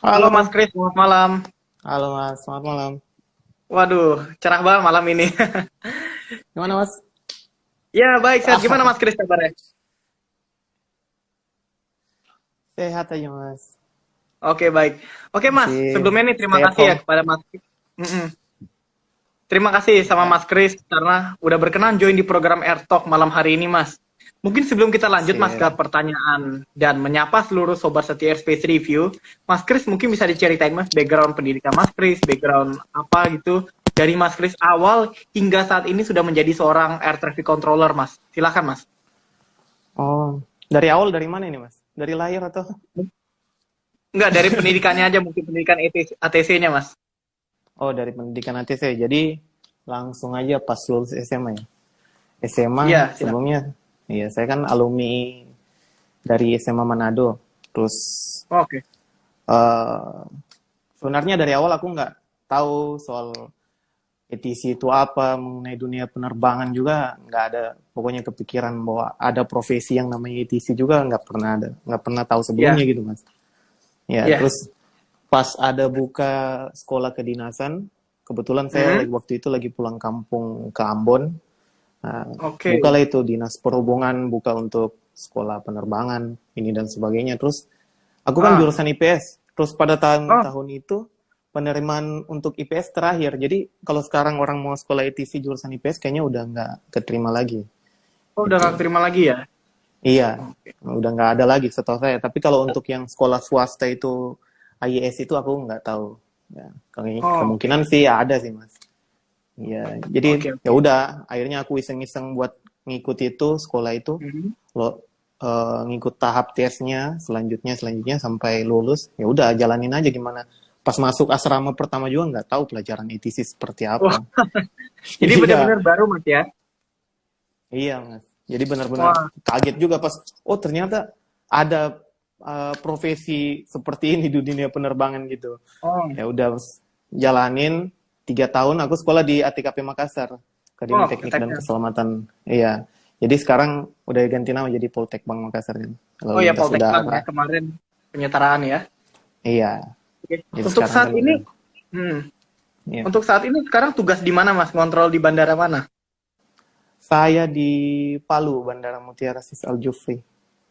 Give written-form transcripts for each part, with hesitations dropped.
Halo Halo, Mas Kris, selamat malam. halo Mas, selamat malam. Waduh, cerah banget malam ini. Gimana Mas? Ya, baik, sehat. Gimana Ah, Mas Kris kabarnya? sehat aja Mas. Oke, baik. Oke Mas, Masih sebelumnya nih terima stay at kasih ya home. kepada Mas. Mm-mm. Terima kasih sama Ya, Mas Kris karena udah berkenan join di program Air Talk malam hari ini Mas. Mungkin sebelum kita lanjut Mas ke sip. pertanyaan dan menyapa seluruh sobat setia Space Review, Mas Kris mungkin bisa diceritain Mas background pendidikan Mas Kris, background apa gitu dari Mas Kris awal hingga saat ini sudah menjadi seorang air traffic controller Mas. Silakan Mas. Oh, dari awal dari mana ini Mas? Dari lahir atau? Enggak, dari pendidikannya aja, mungkin pendidikan ATC-nya, Mas. Oh, dari pendidikan ATC. Jadi langsung aja pas lulus SMA ya. SMA Iya, silakan. sebelumnya, iya saya kan alumni dari SMA Manado. Terus Oke. eh sebenarnya dari awal aku nggak tahu soal ETC itu apa, mengenai dunia penerbangan juga nggak ada, pokoknya kepikiran bahwa ada profesi yang namanya ETC juga nggak pernah ada, nggak pernah tahu Iya, sebelumnya gitu Mas. Ya, iya. terus pas ada buka sekolah kedinasan, kebetulan saya Hmm, lagi waktu itu lagi pulang kampung ke Ambon. Nah, oke. bukalah itu dinas perhubungan buka untuk sekolah penerbangan ini dan sebagainya. Terus aku kan Ah, jurusan IPS. Terus pada oh, tahun itu penerimaan untuk IPS terakhir. Jadi kalau sekarang orang mau sekolah ITC jurusan IPS kayaknya udah nggak keterima lagi. oh udah nggak Itu. terima lagi ya? Iya, Oke. udah nggak ada lagi setahu saya. Tapi kalau untuk yang sekolah swasta itu IES itu aku nggak tahu. Ya, Oh, oke. kemungkinan sih ya ada sih Mas. Iya, jadi Oke, ya oke. udah. Akhirnya aku iseng-iseng buat ngikut itu sekolah itu. Hmm. Lo ngikut tahap tesnya selanjutnya sampai lulus. Ya udah jalanin aja gimana. Pas masuk asrama pertama juga nggak tahu pelajaran ETC seperti apa. Wah, jadi Iya, benar-benar baru, Mas ya? iya Mas. Jadi benar-benar Wah, kaget juga pas, oh ternyata ada profesi seperti ini di dunia penerbangan gitu. oh, Ya udah Mas, jalanin 3 tahun aku sekolah di ATKP Makassar, Akademi oh, Teknik dan keteknya. Keselamatan. Iya. Jadi sekarang udah ganti nama jadi Poltek Bank Makassar kan. Oh Lalu ya, lintas Poltek Bank ya, udara. kemarin penyetaraan ya. Iya. Oke. Jadi Untuk sekarang saat kan ini, udah. hmm, Iya. untuk saat ini sekarang tugas di mana, Mas? Ngontrol di bandara mana? Saya di Palu, Bandara Mutiara Sis Al Jufri.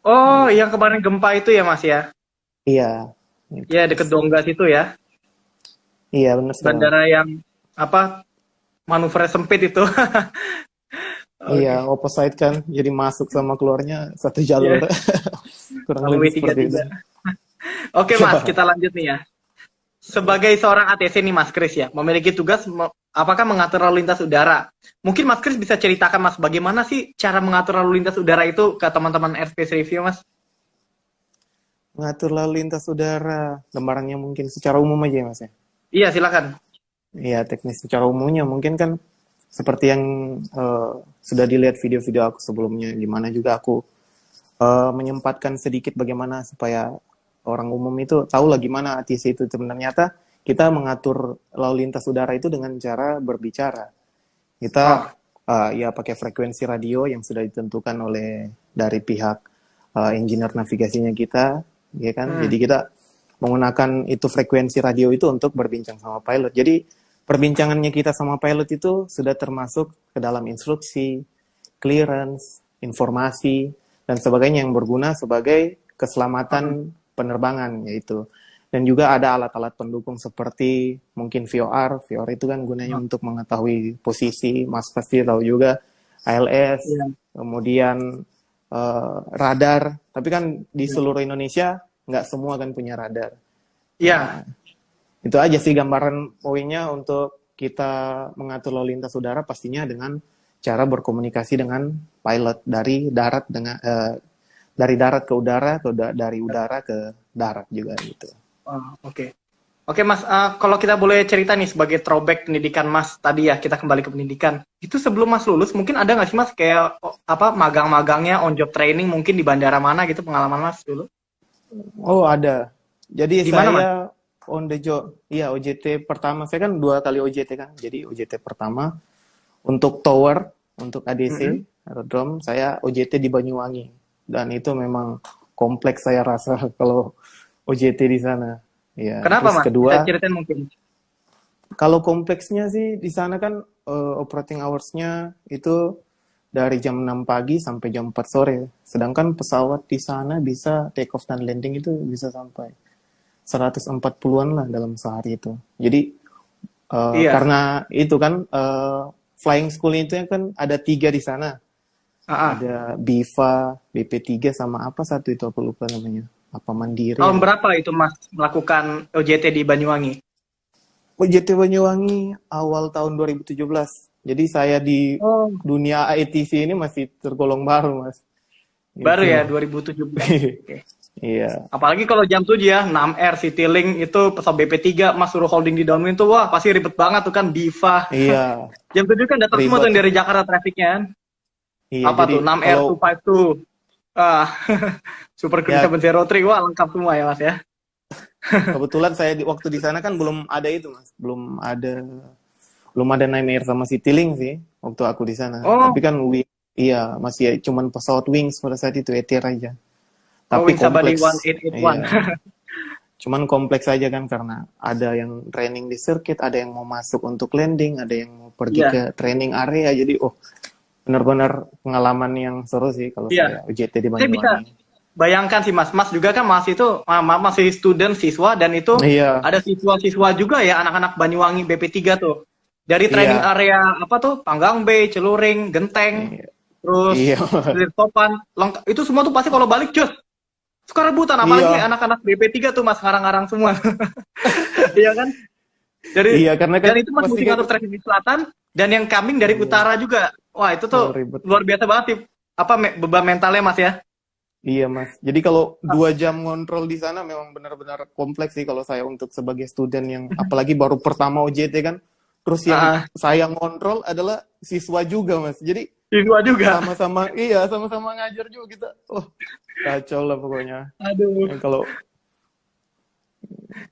Oh, Gitu. yang kemarin gempa itu ya, Mas ya? Iya. Gitu, Ya, Mas. deket Donggas itu ya. Iya, benar sekali, Mas. Bandara yang apa manuver sempit itu. Iya, Oke. opposite kan. Jadi masuk sama keluarnya satu jalur. Ya, Kurang sama lebih seperti itu. W33. Oke, Mas, kita lanjut nih ya. Sebagai seorang ATC nih Mas Kris ya, memiliki tugas apakah mengatur lalu lintas udara. Mungkin Mas Kris bisa ceritakan Mas, bagaimana sih cara mengatur lalu lintas udara itu ke teman-teman Airspace Review Mas? Mengatur lalu lintas udara, gambarannya mungkin secara umum aja ya, Mas ya. Iya, silakan. Iya, teknis secara umumnya mungkin kan seperti yang sudah dilihat video-video aku sebelumnya, gimana juga aku menyempatkan sedikit bagaimana supaya orang umum itu tahu lah gimana ATC itu ternyata kita mengatur lalu lintas udara itu dengan cara berbicara. Kita Oh, ya pakai frekuensi radio yang sudah ditentukan oleh dari pihak engineer navigasinya kita, ya kan? Jadi hmm. kita menggunakan itu frekuensi radio itu untuk berbincang sama pilot. Jadi perbincangannya kita sama pilot itu sudah termasuk ke dalam instruksi, clearance, informasi dan sebagainya yang berguna sebagai keselamatan penerbangan yaitu. Dan juga ada alat-alat pendukung seperti mungkin VOR. VOR itu kan gunanya untuk mengetahui posisi, Mas pasti tahu juga ALS, Iya. kemudian radar. Tapi kan di Iya. seluruh Indonesia nggak semua kan punya radar. Iya. Nah, itu aja sih gambaran poinnya untuk kita mengatur lalu lintas udara pastinya dengan cara berkomunikasi dengan pilot dari darat dari darat ke udara, dari udara ke darat juga gitu. Oh, oke. Oke Mas, kalau kita boleh cerita nih sebagai throwback pendidikan Mas tadi ya, kita kembali ke pendidikan. Itu sebelum Mas lulus, mungkin ada nggak sih Mas kayak apa magang-magangnya, on job training mungkin di bandara mana gitu pengalaman Mas dulu? Oh ada. Jadi Di mana Mas? saya on the job, iya OJT pertama, saya kan 2 kali OJT kan. Jadi OJT pertama untuk tower, untuk ADC, Mm-mm. aerodrome, saya OJT di Banyuwangi. Dan itu memang kompleks saya rasa kalau OJT di sana. Ya, Kenapa terus Mas? Bisa kedua, ceritain mungkin. kalau kompleksnya sih di sana kan operating hours-nya itu dari jam 6 pagi sampai jam 4 sore. Sedangkan pesawat di sana bisa take off dan landing itu bisa sampai 140-an lah dalam sehari itu. Jadi Iya. karena itu kan flying school itu kan ada 3 di sana. Ah, ah. Ada BIFA, BP3 sama apa satu itu aku lupa namanya. Apa Mandiri Tahun apa. berapa itu Mas melakukan OJT di Banyuwangi? OJT Banyuwangi awal tahun 2017. Jadi saya di Oh. dunia ITC ini masih tergolong baru, Mas. Baru Gitu. ya 2017. Oke. Iya. Apalagi kalau jam 7 ya, 6R Citylink itu pesawat BP3 Mas suruh holding di downwind tuh wah pasti ribet banget tuh kan Diva. Iya, Jam 7 kan datang semua tuh ribet. yang dari Jakarta trafficnya kan. Iya, Apa jadi tuh 6R kalau 252. Ah, Super Green ya 703 wah lengkap semua ya Mas ya. kebetulan saya waktu di sana kan belum ada itu, Mas. Belum ada Nine Air sama Citylink sih waktu aku di sana. Oh, Tapi kan iya, masih cuman pesawat Wings pada saat itu ETR aja. Tapi Wing Sabani kompleks. 1881. Iya. Cuman kompleks aja kan karena ada yang training di circuit, ada yang mau masuk untuk landing, ada yang mau pergi Iya, ke training area. Jadi benar-benar pengalaman yang seru sih kalau iya. saya OJT di Saya bisa Banyuwangi. bayangkan sih Mas. Mas juga kan masih itu masih student siswa dan itu Iya, ada siswa-siswa juga ya anak-anak Banyuwangi BP3 tuh. Dari training iya, area apa tuh? Panggang Bay, Celuring, Genteng, iya, terus iya, Topan, lengkap. Itu semua tuh pasti kalau balik cus suka rebutan apalagi iya, anak-anak BP3 tuh Mas ngarang-ngarang semua. Iya kan? iya karena kan Dan itu Mas pasti mesti kan, ngatur traffic di selatan dan yang coming dari iya, utara juga. Wah, itu tuh ribet. luar biasa banget sih. Apa beban mentalnya Mas ya? Iya Mas. Jadi kalau 2 jam ngontrol di sana memang benar-benar kompleks sih kalau saya untuk sebagai student yang apalagi baru pertama OJT kan. Terus yang Ah, saya ngontrol adalah siswa juga Mas. Jadi siswa juga. sama-sama iya sama-sama ngajar juga kita. Oh kacau lah pokoknya. Aduh. Kalau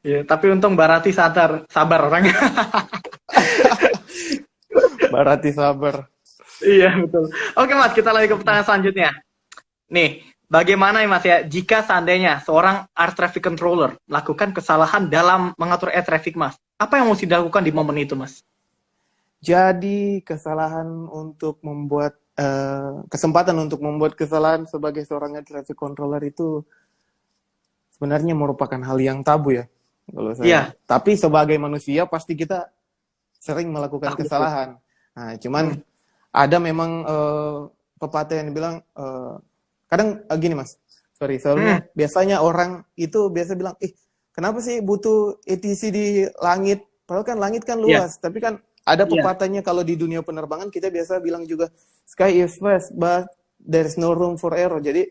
Ya, tapi untung Barati sabar orangnya. Barati sabar. Iya, betul. Oke, Mas, kita lagi ke pertanyaan selanjutnya. Nih, bagaimana ya, Mas ya, jika seandainya seorang air traffic controller melakukan kesalahan dalam mengatur air traffic, Mas? Apa yang mesti dilakukan di momen itu, Mas? Jadi kesalahan untuk membuat kesempatan untuk membuat kesalahan sebagai seorang air traffic controller itu sebenarnya merupakan hal yang tabu ya kalau Iya, saya. Tapi sebagai manusia pasti kita sering melakukan betul. kesalahan. Nah, cuman Hmm, ada memang pepatah yang bilang kadang gini Mas. Sorry, hmm, soalnya biasanya orang itu biasa bilang, kenapa sih butuh ATC di langit? Padahal kan langit kan iya, luas, tapi kan ada iya. pepatahnya kalau di dunia penerbangan kita biasa bilang juga sky is vast but there's no room for error. Jadi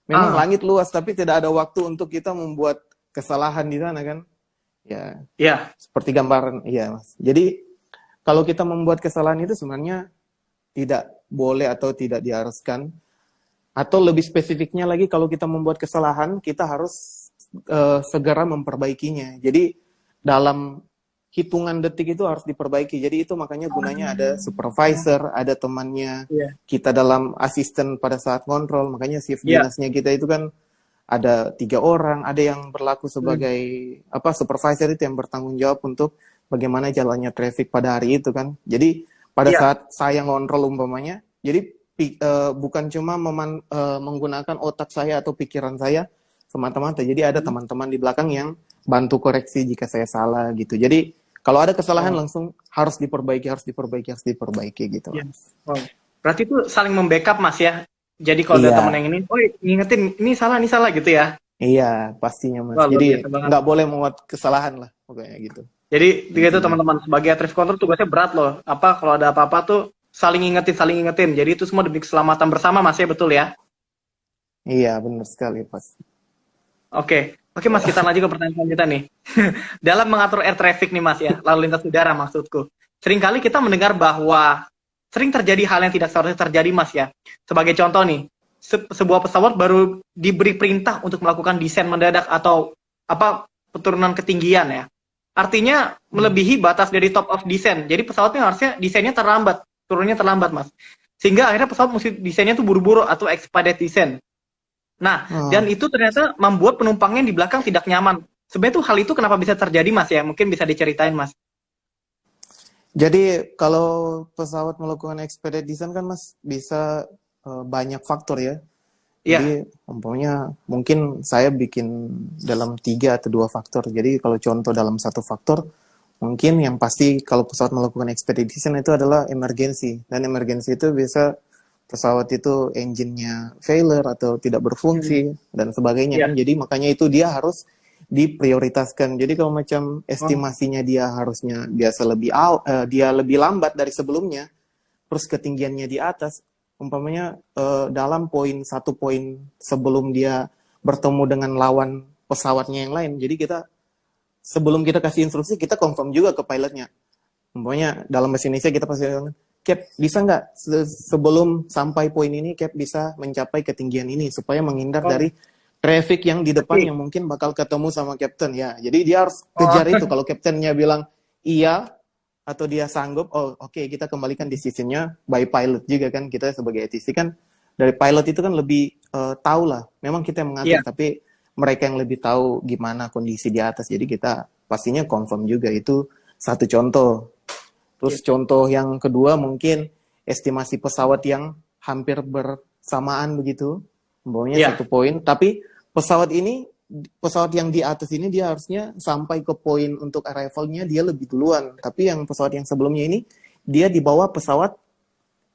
memang Ah, langit luas tapi tidak ada waktu untuk kita membuat kesalahan di sana kan. Ya, iya, seperti gambaran iya Mas. Jadi kalau kita membuat kesalahan itu sebenarnya tidak boleh atau tidak diharuskan. Atau lebih spesifiknya lagi kalau kita membuat kesalahan, kita harus segera memperbaikinya. Jadi dalam hitungan detik itu harus diperbaiki. Jadi itu makanya gunanya ada supervisor, ada temannya iya, kita dalam asisten pada saat kontrol. Makanya shift iya. dinasnya kita itu kan ada 3 orang, ada yang berlaku Hmm, sebagai supervisor itu yang bertanggung jawab untuk bagaimana jalannya traffic pada hari itu kan. Jadi pada iya. saat saya ngontrol umpamanya, jadi bukan cuma menggunakan otak saya atau pikiran saya semata-mata. Jadi ada Hmm. teman-teman di belakang yang bantu koreksi jika saya salah gitu. Jadi kalau ada kesalahan Oh, langsung harus diperbaiki, harus diperbaiki, harus diperbaiki gitu, iya. Mas. Oh. Berarti itu saling membackup, Mas ya. Jadi kalau ada temen Iya, yang ini, oh ngingetin ini salah gitu ya. iya pastinya Mas. Wah, luar Jadi biasa banget. nggak boleh membuat kesalahan lah pokoknya gitu Jadi gitu intinya. teman-teman, sebagai traffic control tugasnya berat loh. Apa kalau ada apa-apa tuh saling ingetin. Jadi itu semua demi keselamatan bersama Mas ya, betul ya? Iya benar sekali Mas. Oke Mas, kita lanjut ke pertanyaan selanjutnya nih. Dalam mengatur air traffic nih Mas ya, lalu lintas udara maksudku. Seringkali kita mendengar bahwa sering terjadi hal yang tidak seharusnya terjadi Mas ya. Sebagai contoh nih, sebuah pesawat baru diberi perintah untuk melakukan desain mendadak atau apa penurunan ketinggian ya. Artinya melebihi batas dari top of descent. Jadi pesawatnya harusnya desainnya terlambat, turunnya terlambat Mas. Sehingga akhirnya pesawat mesti desainnya tuh buru-buru atau expedited descent. Nah, dan Oh, itu ternyata membuat penumpangnya di belakang tidak nyaman. Sebenarnya tuh hal itu kenapa bisa terjadi Mas ya? Mungkin bisa diceritain Mas. Jadi kalau pesawat melakukan expedite descent kan Mas bisa banyak faktor ya. Iya. Jadi umpamanya mungkin saya bikin dalam 3 atau 2 faktor. Jadi kalau contoh dalam 1 faktor, mungkin yang pasti kalau pesawat melakukan expedition itu adalah emergency. Dan emergency itu bisa pesawat itu engine-nya failure atau tidak Hmm. berfungsi dan sebagainya Iya. kan. Jadi makanya itu dia harus diprioritaskan. Jadi kalau macam Oh, estimasinya dia harusnya dia lebih lambat dari sebelumnya, terus ketinggiannya di atas, umpamanya dalam 1 poin sebelum dia bertemu dengan lawan pesawatnya yang lain. Jadi kita sebelum kita kasih instruksi kita confirm juga ke pilotnya. Umpamanya dalam bahasa Indonesia kita pasti bilang, Cap bisa nggak sebelum sampai poin ini Cap bisa mencapai ketinggian ini supaya menghindar oh, dari traffic yang di depan oke. yang mungkin bakal ketemu sama captain ya. Jadi dia harus Oh, kejar itu. Kalau captainnya bilang iya atau dia sanggup, oh oke, kita kembalikan decisionnya by pilot juga kan. Kita sebagai ATC kan dari pilot itu kan lebih tahu lah. Memang kita yang iya. mengatur, tapi mereka yang lebih tahu gimana kondisi di atas. Jadi kita pastinya confirm juga. Itu 1 contoh. Terus Iya. contoh yang kedua mungkin estimasi pesawat yang hampir bersamaan begitu, umpamanya Iya. 1 poin, tapi pesawat yang di atas ini dia harusnya sampai ke poin untuk arrivalnya dia lebih duluan, tapi yang pesawat yang sebelumnya ini dia di bawah pesawat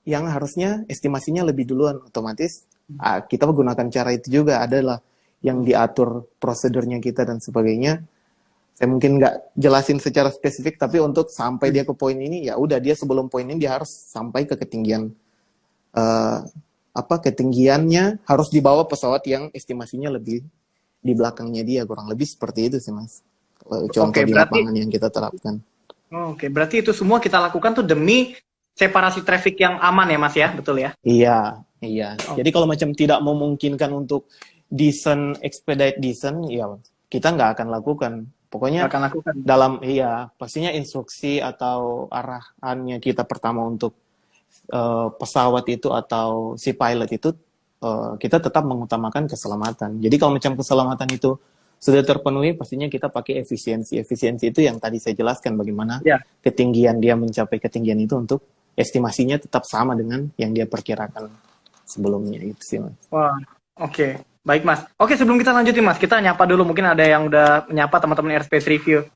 yang harusnya estimasinya lebih duluan, otomatis kita menggunakan cara itu juga adalah yang diatur prosedurnya kita dan sebagainya. Saya mungkin nggak jelasin secara spesifik, tapi untuk sampai dia ke poin ini, ya udah dia sebelum poin ini dia harus sampai ke ketinggian eh, ketinggiannya harus dibawa pesawat yang estimasinya lebih di belakangnya dia, kurang lebih seperti itu sih Mas. Contoh Oke, di berarti lapangan yang kita terapkan. oke, berarti itu semua kita lakukan tuh demi separasi traffic yang aman ya Mas ya, betul ya? Iya, iya. Oh, Jadi kalau macam tidak memungkinkan untuk descent, expedite descent, ya kita nggak akan lakukan. nggak Pokoknya akan lakukan. pastinya instruksi atau arahannya kita pertama untuk pesawat itu atau si pilot itu kita tetap mengutamakan keselamatan. Jadi kalau macam keselamatan itu sudah terpenuhi, pastinya kita pakai efisiensi. Efisiensi itu yang tadi saya jelaskan bagaimana Ya. ketinggian dia mencapai ketinggian itu untuk estimasinya tetap sama dengan yang dia perkirakan sebelumnya itu sih Mas. Wah, oke. Baik, Mas. Oke, sebelum kita lanjutin, Mas, kita nyapa dulu. Mungkin ada yang udah menyapa teman-teman Airspace Review.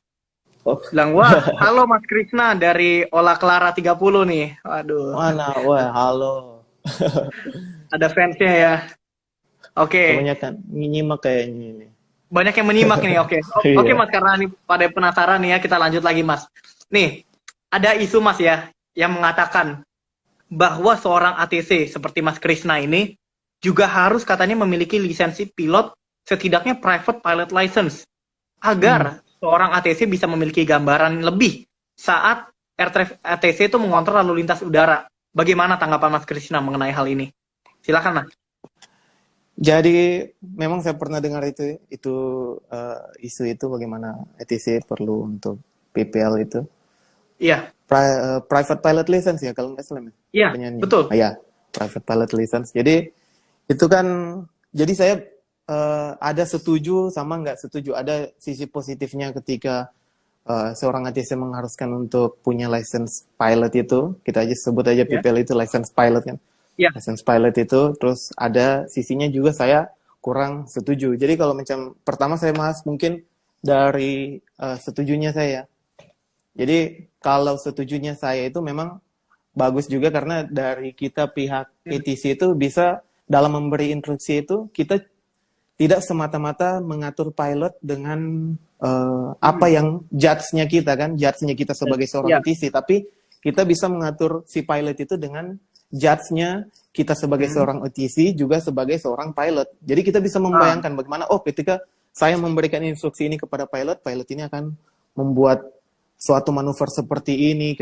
Oh, Bilang, wah, halo Mas Krisna dari Ola Clara 30 nih. Waduh, mana? Wah, halo. ada fansnya ya. Oke, Kebanyakan nyimak kayaknya ini. banyak yang menyimak nih. Oke, oke Iya. Mas, karena ini pada penasaran nih ya, kita lanjut lagi, Mas. Nih, ada isu, Mas ya, yang mengatakan bahwa seorang ATC seperti Mas Krisna ini juga harus katanya memiliki lisensi pilot, setidaknya private pilot license, Hmm. agar seorang ATC bisa memiliki gambaran lebih saat air traffic ATC itu mengontrol lalu lintas udara. Bagaimana tanggapan Mas Krisna mengenai hal ini? Silakan, Mas. Jadi memang saya pernah dengar itu isu itu bagaimana ETC perlu untuk PPL itu Iya, private pilot license ya kalau nggak salah ya, iya, penyanyi. betul. Ah, ya, private pilot license. Jadi itu kan jadi saya ada setuju sama nggak setuju. Ada sisi positifnya ketika seorang ATC mengharuskan untuk punya license pilot itu, kita aja sebut aja Ya, PPL itu license pilot kan. iya, License pilot itu, terus ada sisinya juga saya kurang setuju. Jadi kalau macam pertama saya bahas mungkin dari setujunya saya. Jadi kalau setujunya saya itu memang bagus juga karena dari kita pihak ATC itu bisa dalam memberi instruksi itu kita tidak semata-mata mengatur pilot dengan apa yang judge-nya kita kan, judge-nya kita sebagai seorang iya, ATC, tapi kita bisa mengatur si pilot itu dengan judge-nya kita sebagai seorang ATC juga sebagai seorang pilot. Jadi kita bisa ah, membayangkan bagaimana ketika saya memberikan instruksi ini kepada pilot, pilot ini akan membuat suatu manuver seperti ini,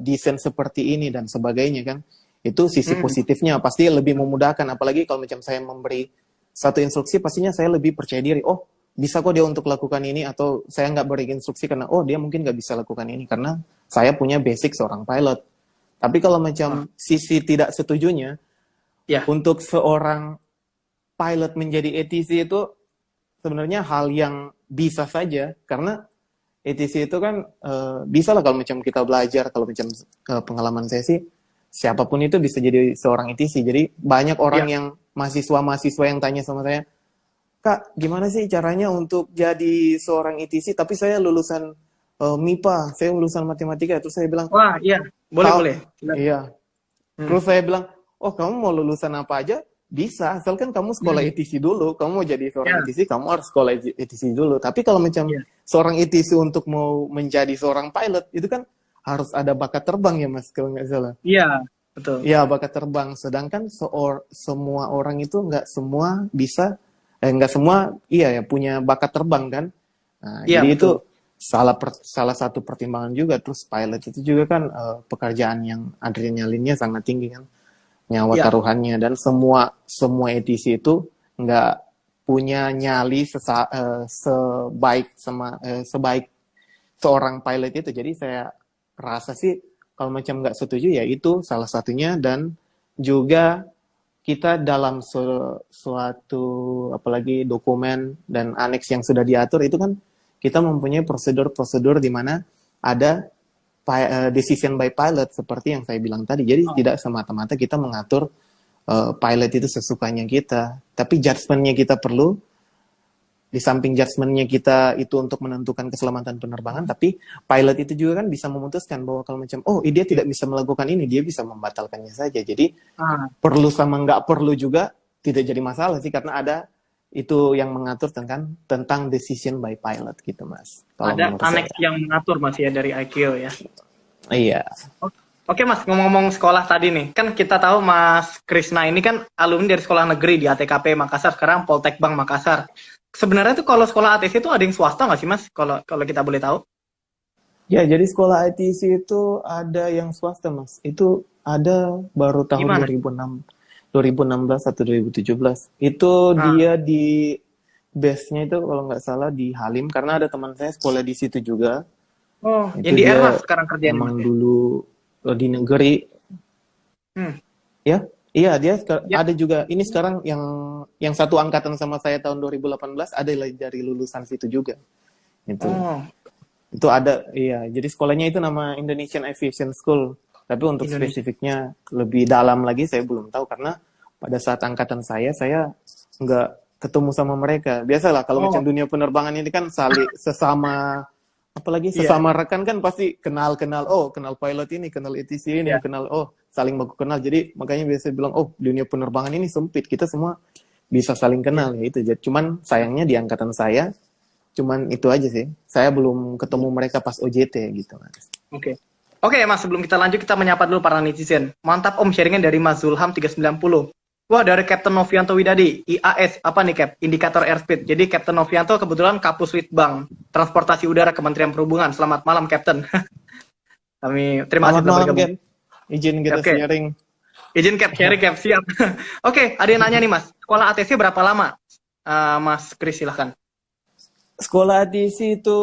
desain seperti ini dan sebagainya kan. Itu sisi positifnya pasti lebih memudahkan, apalagi kalau macam saya memberi satu instruksi pastinya saya lebih percaya diri. Oh, bisa kok dia untuk lakukan ini, atau saya nggak beri instruksi karena dia mungkin nggak bisa lakukan ini karena saya punya basic seorang pilot. Tapi kalau ah, macam sisi tidak setujunya, iya, untuk seorang pilot menjadi ATC itu sebenarnya hal yang bisa saja, karena ETC itu kan bisa lah kalau macam kita belajar, kalau macam pengalaman saya sih, siapapun itu bisa jadi seorang ETC. Jadi banyak orang Iya. yang mahasiswa yang tanya sama saya, Kak, gimana sih caranya untuk jadi seorang ETC? Tapi saya lulusan MIPA, saya lulusan matematika. Terus saya bilang, Wah, iya. Boleh, kau, boleh. Silakan. iya. Hmm. Terus saya bilang, oh kamu mau lulusan apa aja? Bisa, asalkan kamu sekolah Hmm. ETC dulu. Kamu mau jadi seorang Ya, ETC, kamu harus sekolah ETC dulu. Tapi kalau macam iya. seorang ETC untuk mau menjadi seorang pilot, itu kan harus ada bakat terbang ya Mas, kalau nggak salah. Iya, betul. Ya, bakat terbang. Sedangkan semua orang itu nggak semua bisa, nggak semua iya ya punya bakat terbang kan. Nah, Iya, jadi itu betul. salah satu pertimbangan juga. Terus pilot itu juga kan pekerjaan yang adrenalinnya sangat tinggi kan, nyawa Iya. taruhannya, dan semua ETC itu nggak punya nyali sebaik seorang pilot itu. Jadi saya rasa sih kalau macam nggak setuju ya itu salah satunya. Dan juga kita dalam suatu apalagi dokumen dan aneks yang sudah diatur itu kan kita mempunyai prosedur-prosedur di mana ada decision by pilot seperti yang saya bilang tadi. Jadi Oh, tidak semata-mata kita mengatur pilot itu sesukanya kita, tapi judgement-nya kita perlu. Di samping judgement-nya kita itu untuk menentukan keselamatan penerbangan, tapi pilot itu juga kan bisa memutuskan bahwa kalau macam, oh dia tidak bisa melakukan ini, dia bisa membatalkannya saja. Jadi ah, perlu sama nggak perlu juga tidak jadi masalah sih, karena ada itu yang mengatur tentang decision by pilot gitu Mas. Kalau ada menurut aneks saya. yang mengatur Mas ya dari IQ ya. Iya. Oke Mas, ngomong-ngomong sekolah tadi nih, kan kita tahu Mas Krisna ini kan alumni dari sekolah negeri di ATKP Makassar, sekarang Poltek Bank Makassar. Sebenarnya tuh kalau sekolah ATC itu ada yang swasta nggak sih Mas? Kalau kita boleh tahu? Ya, jadi sekolah ITC itu ada yang swasta Mas. Itu ada baru tahun Gimana? 2016 atau 2017. Itu Ah, dia di base-nya itu kalau nggak salah di Halim, karena ada teman saya sekolah di situ juga. oh, Itu yang di dia Mas sekarang kerjanya Mas emang ya? dulu di negeri. Hmm, Ya, iya dia ya. ada juga. Ini sekarang yang satu angkatan sama saya tahun 2018 ada dari lulusan situ juga. Oh, Itu ada, iya. Jadi sekolahnya itu nama Indonesian Aviation School. Tapi untuk Indonesia. spesifiknya lebih dalam lagi saya belum tahu, karena pada saat angkatan saya nggak ketemu sama mereka. Biasalah kalau Oh, macam dunia penerbangan ini kan saling sesama, apalagi iya, sesama rekan kan pasti kenal, oh kenal pilot ini, kenal ATC ini, iya. kenal, oh saling baku kenal. Jadi makanya biasa bilang, oh dunia penerbangan ini sempit, kita semua bisa saling Iya. kenal ya itu. Cuman sayangnya di angkatan saya cuman itu aja sih. Saya belum ketemu mereka pas OJT gitu Mas. Oke. Oke, Mas, sebelum kita lanjut, kita menyapa dulu para netizen. Mantap Om, sharingnya dari Mas Zulham 390. Wah, dari Kapten Novianto Widadi, IAS, apa nih Cap? Indikator airspeed. Jadi Kapten Novianto kebetulan Kapus Litbang, Transportasi Udara Kementerian Perhubungan. Selamat malam, Kapten. Kami terima kasih Selamat telah malam, bergabung. Ken. Izin kita Oke, sharing. izin Cap, sharing Cap, siap. Oke, ada yang nanya nih Mas, sekolah ATC berapa lama? Mas Kris, silahkan. Sekolah ATC itu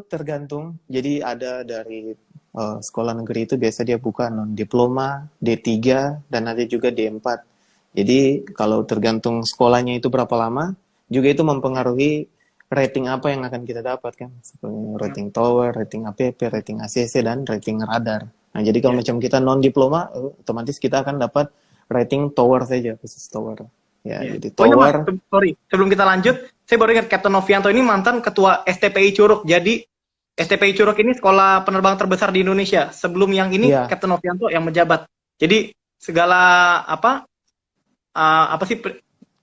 tergantung. Jadi ada dari sekolah negeri itu biasa dia buka non-diploma, D3, dan ada juga D4. Jadi kalau tergantung sekolahnya itu berapa lama, juga itu mempengaruhi rating apa yang akan kita dapatkan. Seperti rating tower, rating APP, rating ACC, dan rating radar. Nah, jadi kalau Ya. macam kita non-diploma, otomatis kita akan dapat rating tower saja, khusus tower. Ya, Ya. jadi Oh iya Mas, tower. sorry. Sebelum kita lanjut, saya baru ingat Kapten Novianto ini mantan ketua STPI Curug. Jadi STPI Curug ini sekolah penerbang terbesar di Indonesia. Sebelum yang ini Iya, Kapten Novianto yang menjabat. Jadi segala apa sih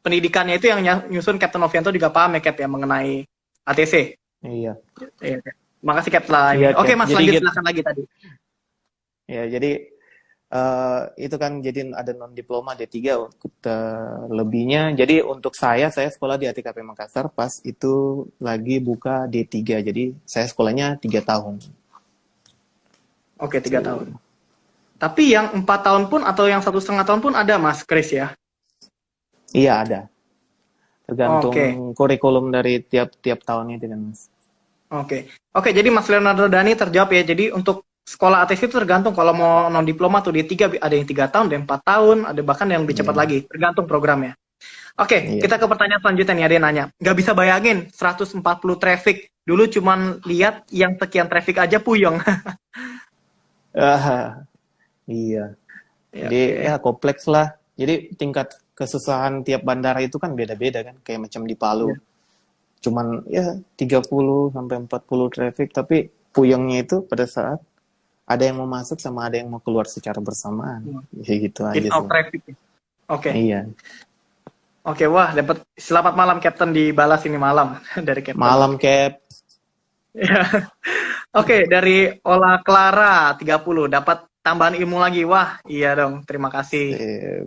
pendidikannya itu yang nyusun Kapten Novianto juga paham ya Cap ya mengenai ATC. iya. Iya, Cap. Makasih Cap setelah ini. Iya, Oke Cap. Mas, Jadi lanjut gitu. silakan lagi tadi. Ya, jadi itu kan jadi ada non diploma D3 lebihnya. Jadi untuk saya sekolah di ATKP Makassar pas itu lagi buka D3. Jadi saya sekolahnya 3 tahun. Oke, 3 tahun. Tapi yang 4 tahun pun atau yang 1,5 tahun pun ada Mas Kris ya. Iya, ada. Tergantung Oke. kurikulum dari tiap tahun itu kan, Mas. Oke, jadi Mas Leonardo Dani terjawab ya. Jadi untuk sekolah ATC itu tergantung, kalau mau non diploma tuh D3 ada yang 3 tahun, ada yang 4 tahun, ada bahkan yang lebih cepat Iya. lagi, tergantung programnya. Oke, Iya. kita ke pertanyaan selanjutnya nih. Ada yang nanya, nggak bisa bayangin 140 traffic. Dulu cuman lihat yang sekian traffic aja puyeng. Ah, iya. Ya, Jadi oke. ya kompleks lah. Jadi tingkat kesusahan tiap bandara itu kan beda-beda kan. Kayak macam di Palu. Ya. Cuman ya 30 sampai 40 traffic. Tapi puyengnya itu pada saat ada yang mau masuk sama ada yang mau keluar secara bersamaan. Ya gitu In aja out sih. traffic. Oke. Iya. Oke, wah, dapat selamat malam Captain dibalas ini malam dari Captain. Malam Cap. Ya. Oke, dari Ola Clara 30 dapat tambahan ilmu lagi. Wah, iya dong. Terima kasih.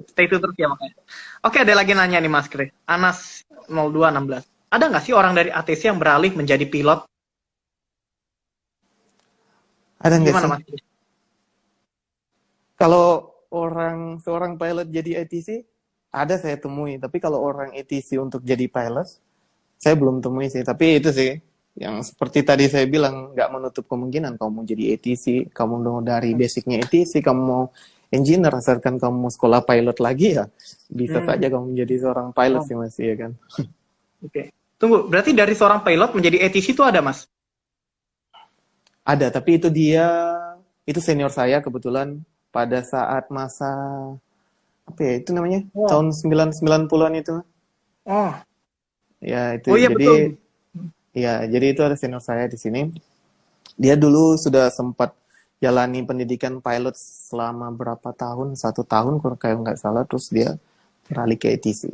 Stay tune terus ya makanya. Oke, ada lagi nanya nih Mas Kris. Anas 0216. Ada nggak sih orang dari ATC yang beralih menjadi pilot? Ada nggak Gimana sih? Mas Kris? Kalau seorang pilot jadi ATC, ada saya temui. Tapi kalau orang ATC untuk jadi pilot, saya belum temui sih. Tapi itu sih, yang seperti tadi saya bilang, nggak menutup kemungkinan kamu mau jadi ATC, kamu mau dari basicnya ATC, kamu mau engineer, asalkan kamu mau sekolah pilot lagi ya, bisa saja kamu menjadi seorang pilot Oh, sih Mas, ya kan? oke. Tunggu, berarti dari seorang pilot menjadi ATC itu ada Mas? Ada, tapi itu senior saya kebetulan pada saat masa, apa ya, itu namanya, Oh, tahun 90-an itu. oh, Ya, itu oh iya jadi betul. jadi itu ada senior saya di sini. Dia dulu sudah sempat jalani pendidikan pilot selama berapa tahun, 1 tahun kalau nggak salah, terus dia beralih ke ATC.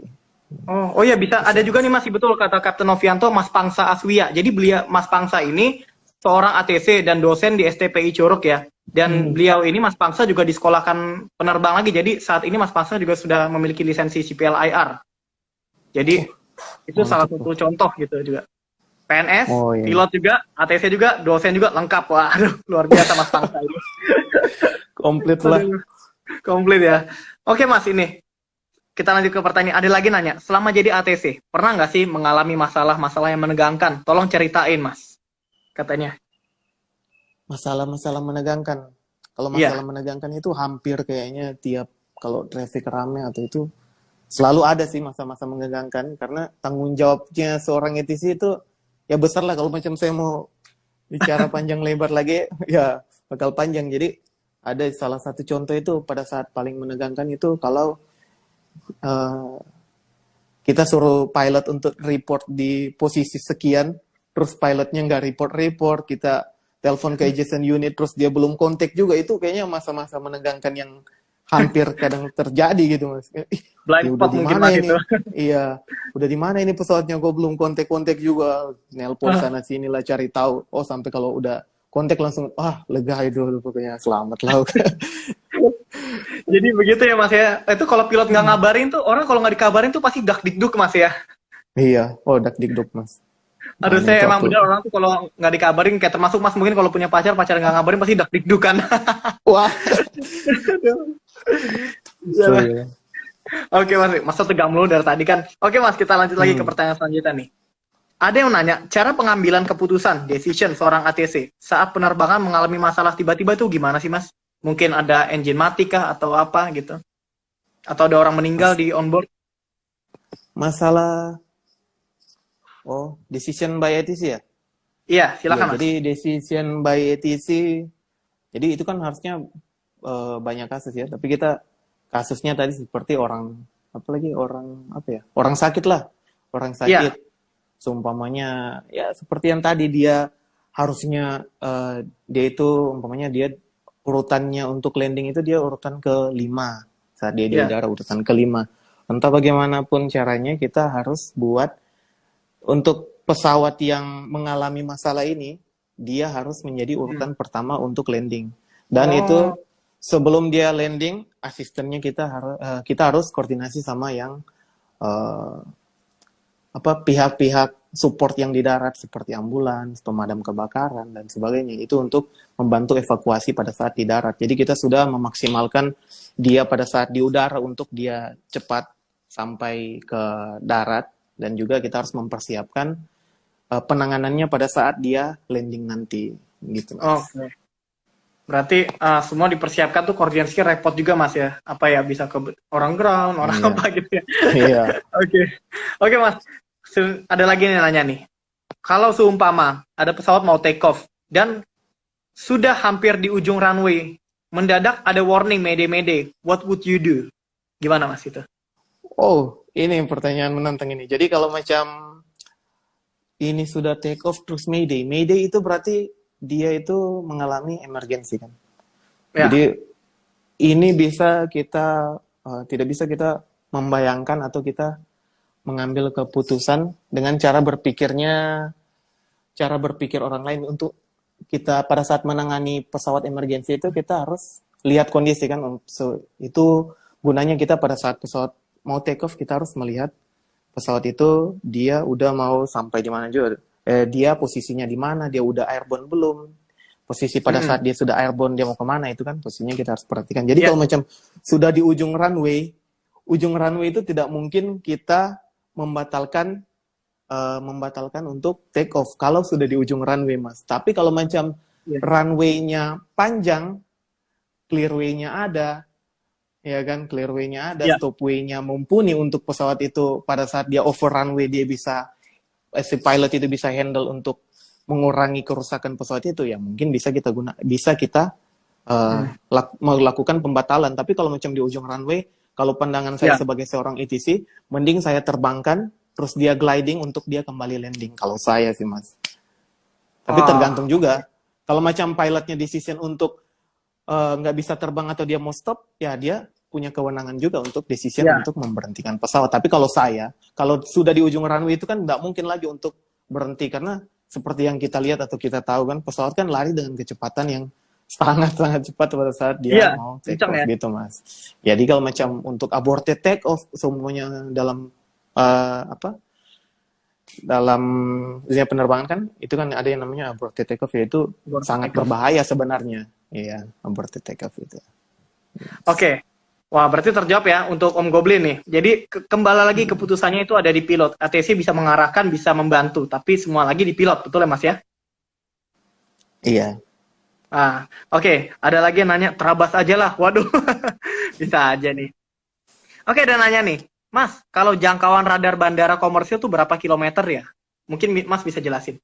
Oh, oh ya bisa. Itu Ada sih juga Mas. nih Mas, betul kata Kapten Novianto, Mas Pangsa Aswia. Jadi beliau Mas Pangsa ini seorang ATC dan dosen di STPI Curug ya. Dan Hmm. beliau ini Mas Pangsa juga disekolahkan penerbang lagi. Jadi saat ini Mas Pangsa juga sudah memiliki lisensi CPL-IR. Jadi Oh, itu salah mantap satu loh. contoh gitu juga. PNS, Oh iya, pilot juga, ATC juga, dosen juga lengkap. Wah, aduh, luar biasa Mas Pangsa ini. komplit lah. Aduh, komplit ya. Oke Mas, ini kita lanjut ke pertanyaan. Ada lagi nanya, selama jadi ATC, pernah nggak sih mengalami masalah-masalah yang menegangkan? Tolong ceritain, Mas. Katanya. Masalah-masalah menegangkan. Kalau masalah Iya. menegangkan itu hampir kayaknya tiap kalau traffic rame atau itu selalu ada sih masa-masa menegangkan karena tanggung jawabnya seorang ATC itu ya besar lah. Kalau macam saya mau bicara panjang lebar lagi ya bakal panjang. Jadi ada salah satu contoh itu pada saat paling menegangkan itu kalau eh, kita suruh pilot untuk report di posisi sekian, terus pilotnya nggak report-report, kita telepon ke adjacent unit, terus dia belum kontak juga, itu kayaknya masa-masa menegangkan yang hampir kadang terjadi gitu Mas. Blind Ya udah spot di mungkin mana Mas itu. ini? Iya, udah di mana ini pesawatnya? Gue belum kontak-kontak juga, nelpon sana sini lah cari tahu. Oh sampai kalau udah kontak langsung, lega itu pokoknya selamat lah. Jadi begitu ya Mas ya. Itu kalau pilot nggak ngabarin tuh, orang kalau nggak dikabarin tuh pasti dak dikduk Mas ya. Iya, oh dak dikduk Mas. Aduh, Mana saya itu emang aku? bener orang tuh kalau nggak dikabarin, kayak termasuk Mas mungkin kalau punya pacar, pacar nggak ngabarin pasti dak dikdukan. Wah, Iya so, lah. ya. Oke Mas, masa tegang mulu dari tadi kan. Oke Mas, kita lanjut lagi ke Hmm. pertanyaan selanjutnya nih. Ada yang nanya, cara pengambilan keputusan, decision seorang ATC saat penerbangan mengalami masalah tiba-tiba itu gimana sih Mas? Mungkin ada engine mati kah atau apa gitu? Atau ada orang meninggal Mas, di onboard? masalah decision by ATC ya? Iya, Iya, silakan Mas. jadi decision by ATC, jadi itu kan harusnya banyak kasus ya, tapi kita kasusnya tadi seperti orang, apalagi orang apa ya? Orang sakit lah, orang Iya. sakit. Seumpamanya ya seperti yang tadi dia harusnya dia itu umpamanya dia urutannya untuk landing itu dia urutan ke-5 saat dia di Iya. udara urutan ke-5. Entah bagaimanapun caranya kita harus buat untuk pesawat yang mengalami masalah ini dia harus menjadi urutan pertama untuk landing. Dan itu Oh, sebelum dia landing asistennya kita harus koordinasi sama yang eh, pihak-pihak support yang di darat seperti ambulans, pemadam kebakaran dan sebagainya itu untuk membantu evakuasi pada saat di darat. Jadi kita sudah memaksimalkan dia pada saat di udara untuk dia cepat sampai ke darat dan juga kita harus mempersiapkan penanganannya pada saat dia landing nanti gitu Mas. oke. Berarti semua dipersiapkan tuh koordinasi repot juga Mas ya. Apa ya bisa ke orang ground, orang Iya, apa gitu ya. iya. Oke. Oke Mas. Ada lagi nih nanya nih. Kalau seumpama ada pesawat mau take off dan sudah hampir di ujung runway, mendadak ada warning mayday mayday. What would you do? Gimana Mas itu? Oh, ini pertanyaan menantang ini. Jadi kalau macam ini sudah take off terus Mayday. Mayday itu berarti dia itu mengalami emergensi kan. Ya. Jadi ini bisa kita tidak bisa kita membayangkan atau kita mengambil keputusan dengan cara berpikir orang lain untuk kita pada saat menangani pesawat emergensi itu kita harus lihat kondisi kan. So, itu gunanya kita pada saat pesawat mau take off kita harus melihat pesawat itu dia udah mau sampai di mana juga. Dia posisinya di mana, dia udah airborne belum. Posisi pada saat dia sudah airborne dia mau kemana itu kan posisinya kita harus perhatikan. Jadi kalau macam sudah di ujung runway itu tidak mungkin kita membatalkan untuk take off kalau sudah di ujung runway Mas. Tapi kalau macam runway-nya panjang, clearway-nya ada, ya kan, clearway-nya ada, stopway-nya mumpuni untuk pesawat itu pada saat dia over runway dia bisa si pilot itu bisa handle untuk mengurangi kerusakan pesawat itu ya mungkin bisa kita melakukan pembatalan. Tapi kalau macam di ujung runway, kalau pandangan saya sebagai seorang ATC, mending saya terbangkan terus dia gliding untuk dia kembali landing kalau saya sih Mas. Tapi tergantung juga. Kalau macam pilotnya decision untuk nggak bisa terbang atau dia mau stop, ya dia punya kewenangan juga untuk decision untuk memberhentikan pesawat. Tapi kalau saya, kalau sudah di ujung runway itu kan nggak mungkin lagi untuk berhenti karena seperti yang kita lihat atau kita tahu kan pesawat kan lari dengan kecepatan yang sangat-sangat cepat pada saat dia mau take off gitu Mas. Jadi kalau macam untuk aborted take off semuanya dalam dalam dunia penerbangan kan itu kan ada yang namanya aborted take off yaitu sangat berbahaya sebenarnya. Iya, aborted take off itu. Oke. Wah, berarti terjawab ya untuk Om Goblin nih. Jadi kembali lagi keputusannya itu ada di pilot. ATC bisa mengarahkan, bisa membantu, tapi semua lagi di pilot, betul ya Mas ya? Iya. Oke. Ada lagi yang nanya, terabas aja lah. Waduh, bisa aja nih. Oke, dan nanya nih, Mas, kalau jangkauan radar bandara komersil tuh berapa kilometer ya? Mungkin Mas bisa jelasin.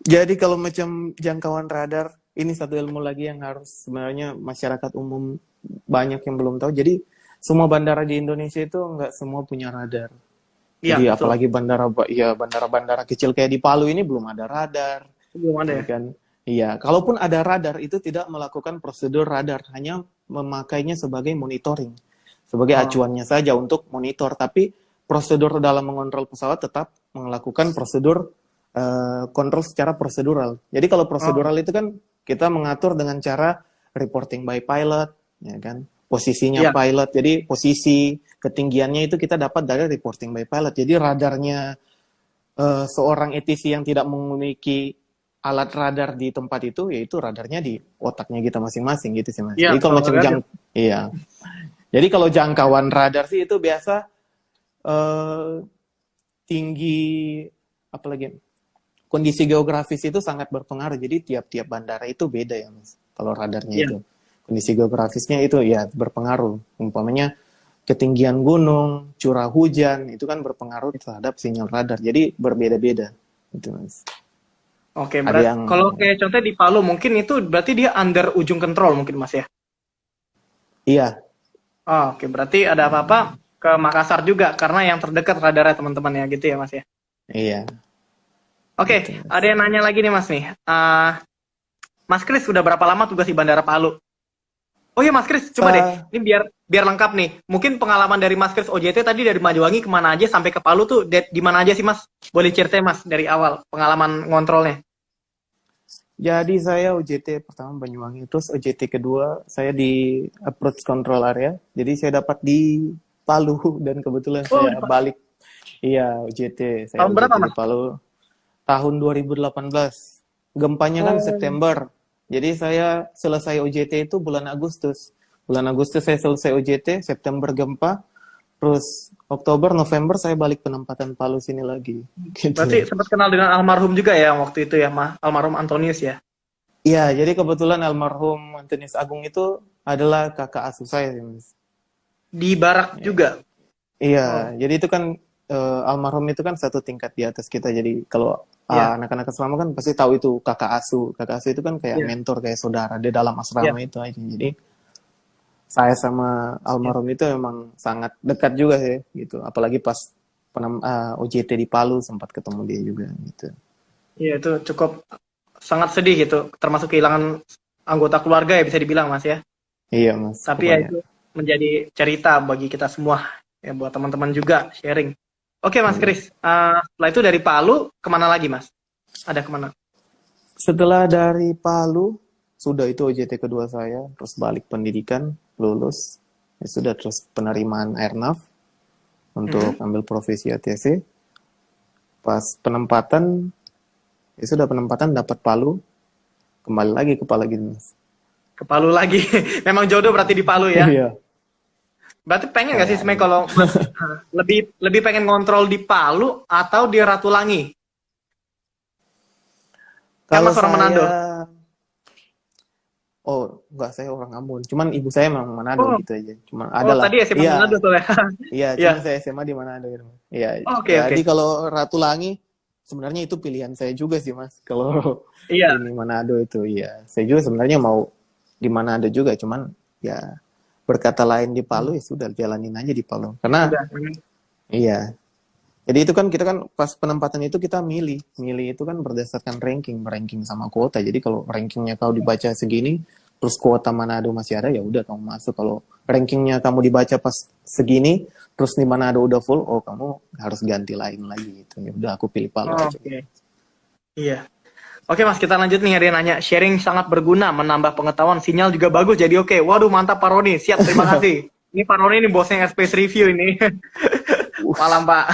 Jadi kalau macam jangkauan radar, ini satu ilmu lagi yang harus sebenarnya masyarakat umum banyak yang belum tahu. Jadi semua bandara di Indonesia itu nggak semua punya radar. Jadi apalagi bandara-bandara kecil kayak di Palu ini belum ada radar. Belum ada ya? Kan? Iya, kalaupun ada radar itu tidak melakukan prosedur radar, hanya memakainya sebagai monitoring, sebagai acuannya saja untuk monitor. Tapi prosedur dalam mengontrol pesawat tetap melakukan prosedur kontrol secara prosedural. Jadi kalau prosedural itu kan kita mengatur dengan cara reporting by pilot, ya kan, posisinya pilot. Jadi posisi ketinggiannya itu kita dapat dari reporting by pilot. Jadi radarnya seorang ATC yang tidak memiliki alat radar di tempat itu, yaitu radarnya di otaknya kita masing-masing gitu sih Mas. Jadi kalau macam jadi kalau jangkauan radar sih itu biasa tinggi, apalagi kondisi geografis itu sangat berpengaruh. Jadi tiap-tiap bandara itu beda ya Mas. Kalau radarnya itu kondisi geografisnya itu ya berpengaruh. Umpamanya ketinggian gunung, curah hujan itu kan berpengaruh terhadap sinyal radar. Jadi berbeda-beda itu Mas. Oke, berarti kalau kayak contoh di Palu mungkin itu berarti dia under ujung kontrol mungkin Mas ya? Iya. Oke, berarti ada apa-apa ke Makassar juga karena yang terdekat radarnya teman-teman ya gitu ya Mas ya? Iya. Oke, ada yang nanya lagi nih Mas nih. Mas Kris sudah berapa lama tugas di Bandara Palu? Oh iya Mas Kris, coba deh. Ini biar lengkap nih. Mungkin pengalaman dari Mas Kris OJT tadi dari Majuwangi kemana aja sampai ke Palu tuh di mana aja sih Mas? Boleh ceritain Mas dari awal pengalaman ngontrolnya. Jadi saya OJT pertama Banyuwangi, terus OJT kedua saya di approach control area. Jadi saya dapat di Palu dan kebetulan saya balik. Iya OJT. Saya Tahun berapa Mas? Di Palu. Tahun 2018. Gempanya kan September. Jadi saya selesai OJT itu bulan Agustus. Bulan Agustus saya selesai OJT, September gempa. Terus Oktober, November saya balik penempatan Palu sini lagi. Gitu. Berarti sempat kenal dengan almarhum juga ya waktu itu ya, almarhum Antonius ya? Iya, jadi kebetulan almarhum Antonius Agung itu adalah kakak asuh saya sih, Mas. Di barak Ya. juga. Iya, Oh, jadi itu kan almarhum itu kan satu tingkat di atas kita. Jadi kalau iya, anak-anak asrama kan pasti tahu itu kakak asuh. Kakak asuh itu kan kayak iya, mentor, kayak saudara di dalam iya, asrama itu aja. Jadi saya sama iya. almarhum itu memang sangat dekat juga sih, gitu. Apalagi pas UJT di Palu sempat ketemu dia juga, gitu. Iya, itu cukup sangat sedih gitu, termasuk kehilangan anggota keluarga ya bisa dibilang Mas ya. Iya mas, Tapi ya pokoknya. itu menjadi cerita bagi kita semua, ya buat teman-teman juga sharing. Oke Mas Iya. Kris, setelah itu dari Palu kemana lagi Mas? Ada kemana? Setelah dari Palu, sudah itu OJT kedua saya, terus balik pendidikan, lulus, ya sudah terus penerimaan Airnav untuk Mhm. ambil profesi ATC. Pas penempatan, ya sudah penempatan dapat Palu, kembali lagi ke Palu gitu mas. Ke Palu lagi. Memang jodoh berarti di Palu ya. Iya, Berarti pengen nggak sih sebenarnya kayaknya. kalau Mas lebih lebih pengen ngontrol di Palu atau di Ratulangi? Kan Kalau Mas orang Manado. saya, oh enggak, saya orang Ambon, cuman ibu saya memang Manado Oh, gitu aja. Cuman oh adalah, tadi SMA Manado iya, tuh ya. iya, Iya. cuman saya SMA di Manado gitu. Iya, Oke, jadi oke. kalau Ratulangi sebenarnya itu pilihan saya juga sih mas. Kalau Iya, ini Manado itu, iya, saya juga sebenarnya mau di Manado juga, cuman ya berkata lain di Palu ya sudah jalanin aja di Palu. Karena sudah. iya, jadi itu kan kita kan pas penempatan itu kita milih itu kan berdasarkan ranking sama kuota. Jadi kalau rankingnya kau dibaca segini, terus kuota Manado masih ada, ya udah kamu masuk. Kalau rankingnya kamu dibaca pas segini, terus di Manado udah full, oh kamu harus ganti lain lagi gitu. Ya udah aku pilih Palu Oh, aja. oke. Iya. Oke Mas, kita lanjut nih, ada yang nanya. Sharing sangat berguna, menambah pengetahuan, sinyal juga bagus, jadi oke. Waduh, mantap Pak Roni. Siap, terima kasih. Ini Pak Roni ini bosnya Space Review ini. Malam Pak.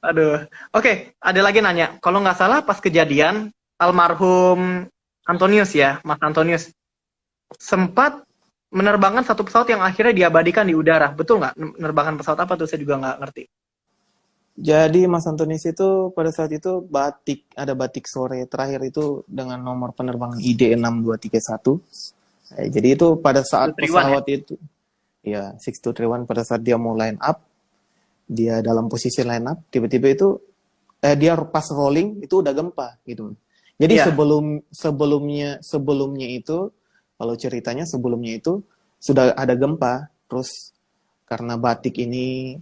Aduh. Oke, ada lagi nanya. Kalau nggak salah pas kejadian, almarhum Antonius ya, Mas Antonius, sempat menerbangkan satu pesawat yang akhirnya diabadikan di udara. Betul nggak? Menerbangkan pesawat apa tuh? Saya juga nggak ngerti. Jadi Mas Antonis itu pada saat itu ada batik sore terakhir itu dengan nomor penerbangan ID 6231. Jadi itu pada Itu saat Triwan ya? pesawat itu, ya 6231 pada saat dia mau line up, dia dalam posisi line up, tiba-tiba itu dia pas rolling itu udah gempa gitu. Jadi Iya. sebelumnya itu, kalau ceritanya sebelumnya itu sudah ada gempa, terus karena batik ini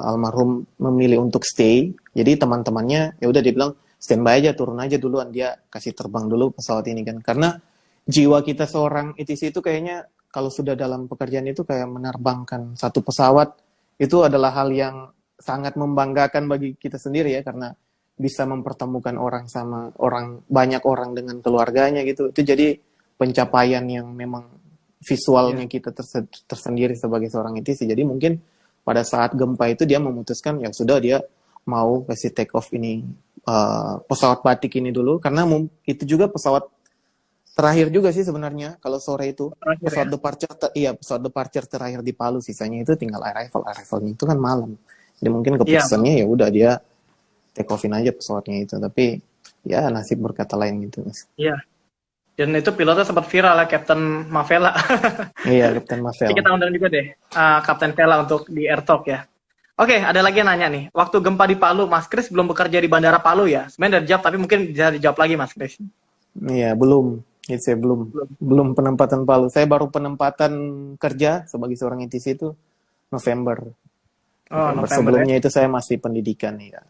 almarhum memilih untuk stay, jadi teman-temannya ya udah dia bilang standby aja, turun aja duluan, dia kasih terbang dulu pesawat ini kan, karena jiwa kita seorang ITC itu kayaknya kalau sudah dalam pekerjaan itu kayak menerbangkan satu pesawat itu adalah hal yang sangat membanggakan bagi kita sendiri ya, karena bisa mempertemukan orang sama orang, banyak orang dengan keluarganya gitu, itu jadi pencapaian yang memang Iya. visualnya kita tersendiri sebagai seorang ITC. Jadi mungkin pada saat gempa itu dia memutuskan ya sudah, dia mau kasih take off ini pesawat batik ini dulu, karena itu juga pesawat terakhir juga sih sebenarnya. Kalau sore itu Terakhir ya? pesawat departure, iya pesawat departure terakhir di Palu, sisanya itu tinggal arrivalnya itu kan malam. Jadi mungkin Iya. keputusannya ya udah dia take offin aja pesawatnya itu, tapi ya nasib berkata lain gitu mas. Iya. Dan itu pilotnya sempat viral ya, Captain Mavela. Iya, Kapten Nanti Mavel. kita undang juga deh, Kapten Vela untuk di Air Talk ya. Oke, ada lagi yang nanya nih. Waktu gempa di Palu, Mas Kris belum bekerja di Bandara Palu ya? Sebenarnya udah dijawab, tapi mungkin bisa dijawab lagi Mas Kris. Iya, belum. Itu saya belum. Belum. Belum penempatan Palu. Saya baru penempatan kerja sebagai seorang ITC itu November. Oh, November November ya. sebelumnya itu saya masih pendidikan ya.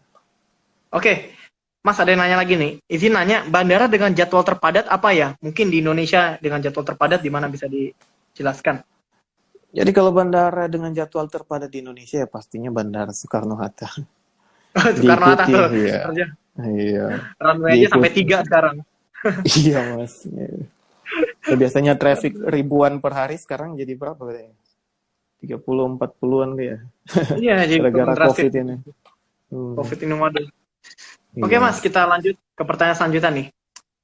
Oke, Mas ada yang nanya lagi nih. Izin nanya, bandara dengan jadwal terpadat apa ya? Mungkin di Indonesia dengan jadwal terpadat di mana bisa dijelaskan? Jadi kalau bandara dengan jadwal terpadat di Indonesia ya pastinya Bandara Soekarno-Hatta. Soekarno-Hatta Diikuti, tuh. iya. Kerja. Iya. Runway aja sampai Diikuti. 3 sekarang. Iya, Mas. Iya. Ya, biasanya traffic ribuan per hari, sekarang jadi berapa katanya? 30 40-an ya. Iya, jadi Gara-gara drastis Covid ini. COVID ini waduh. Oke Iya, Mas, Mas. kita lanjut ke pertanyaan selanjutnya nih.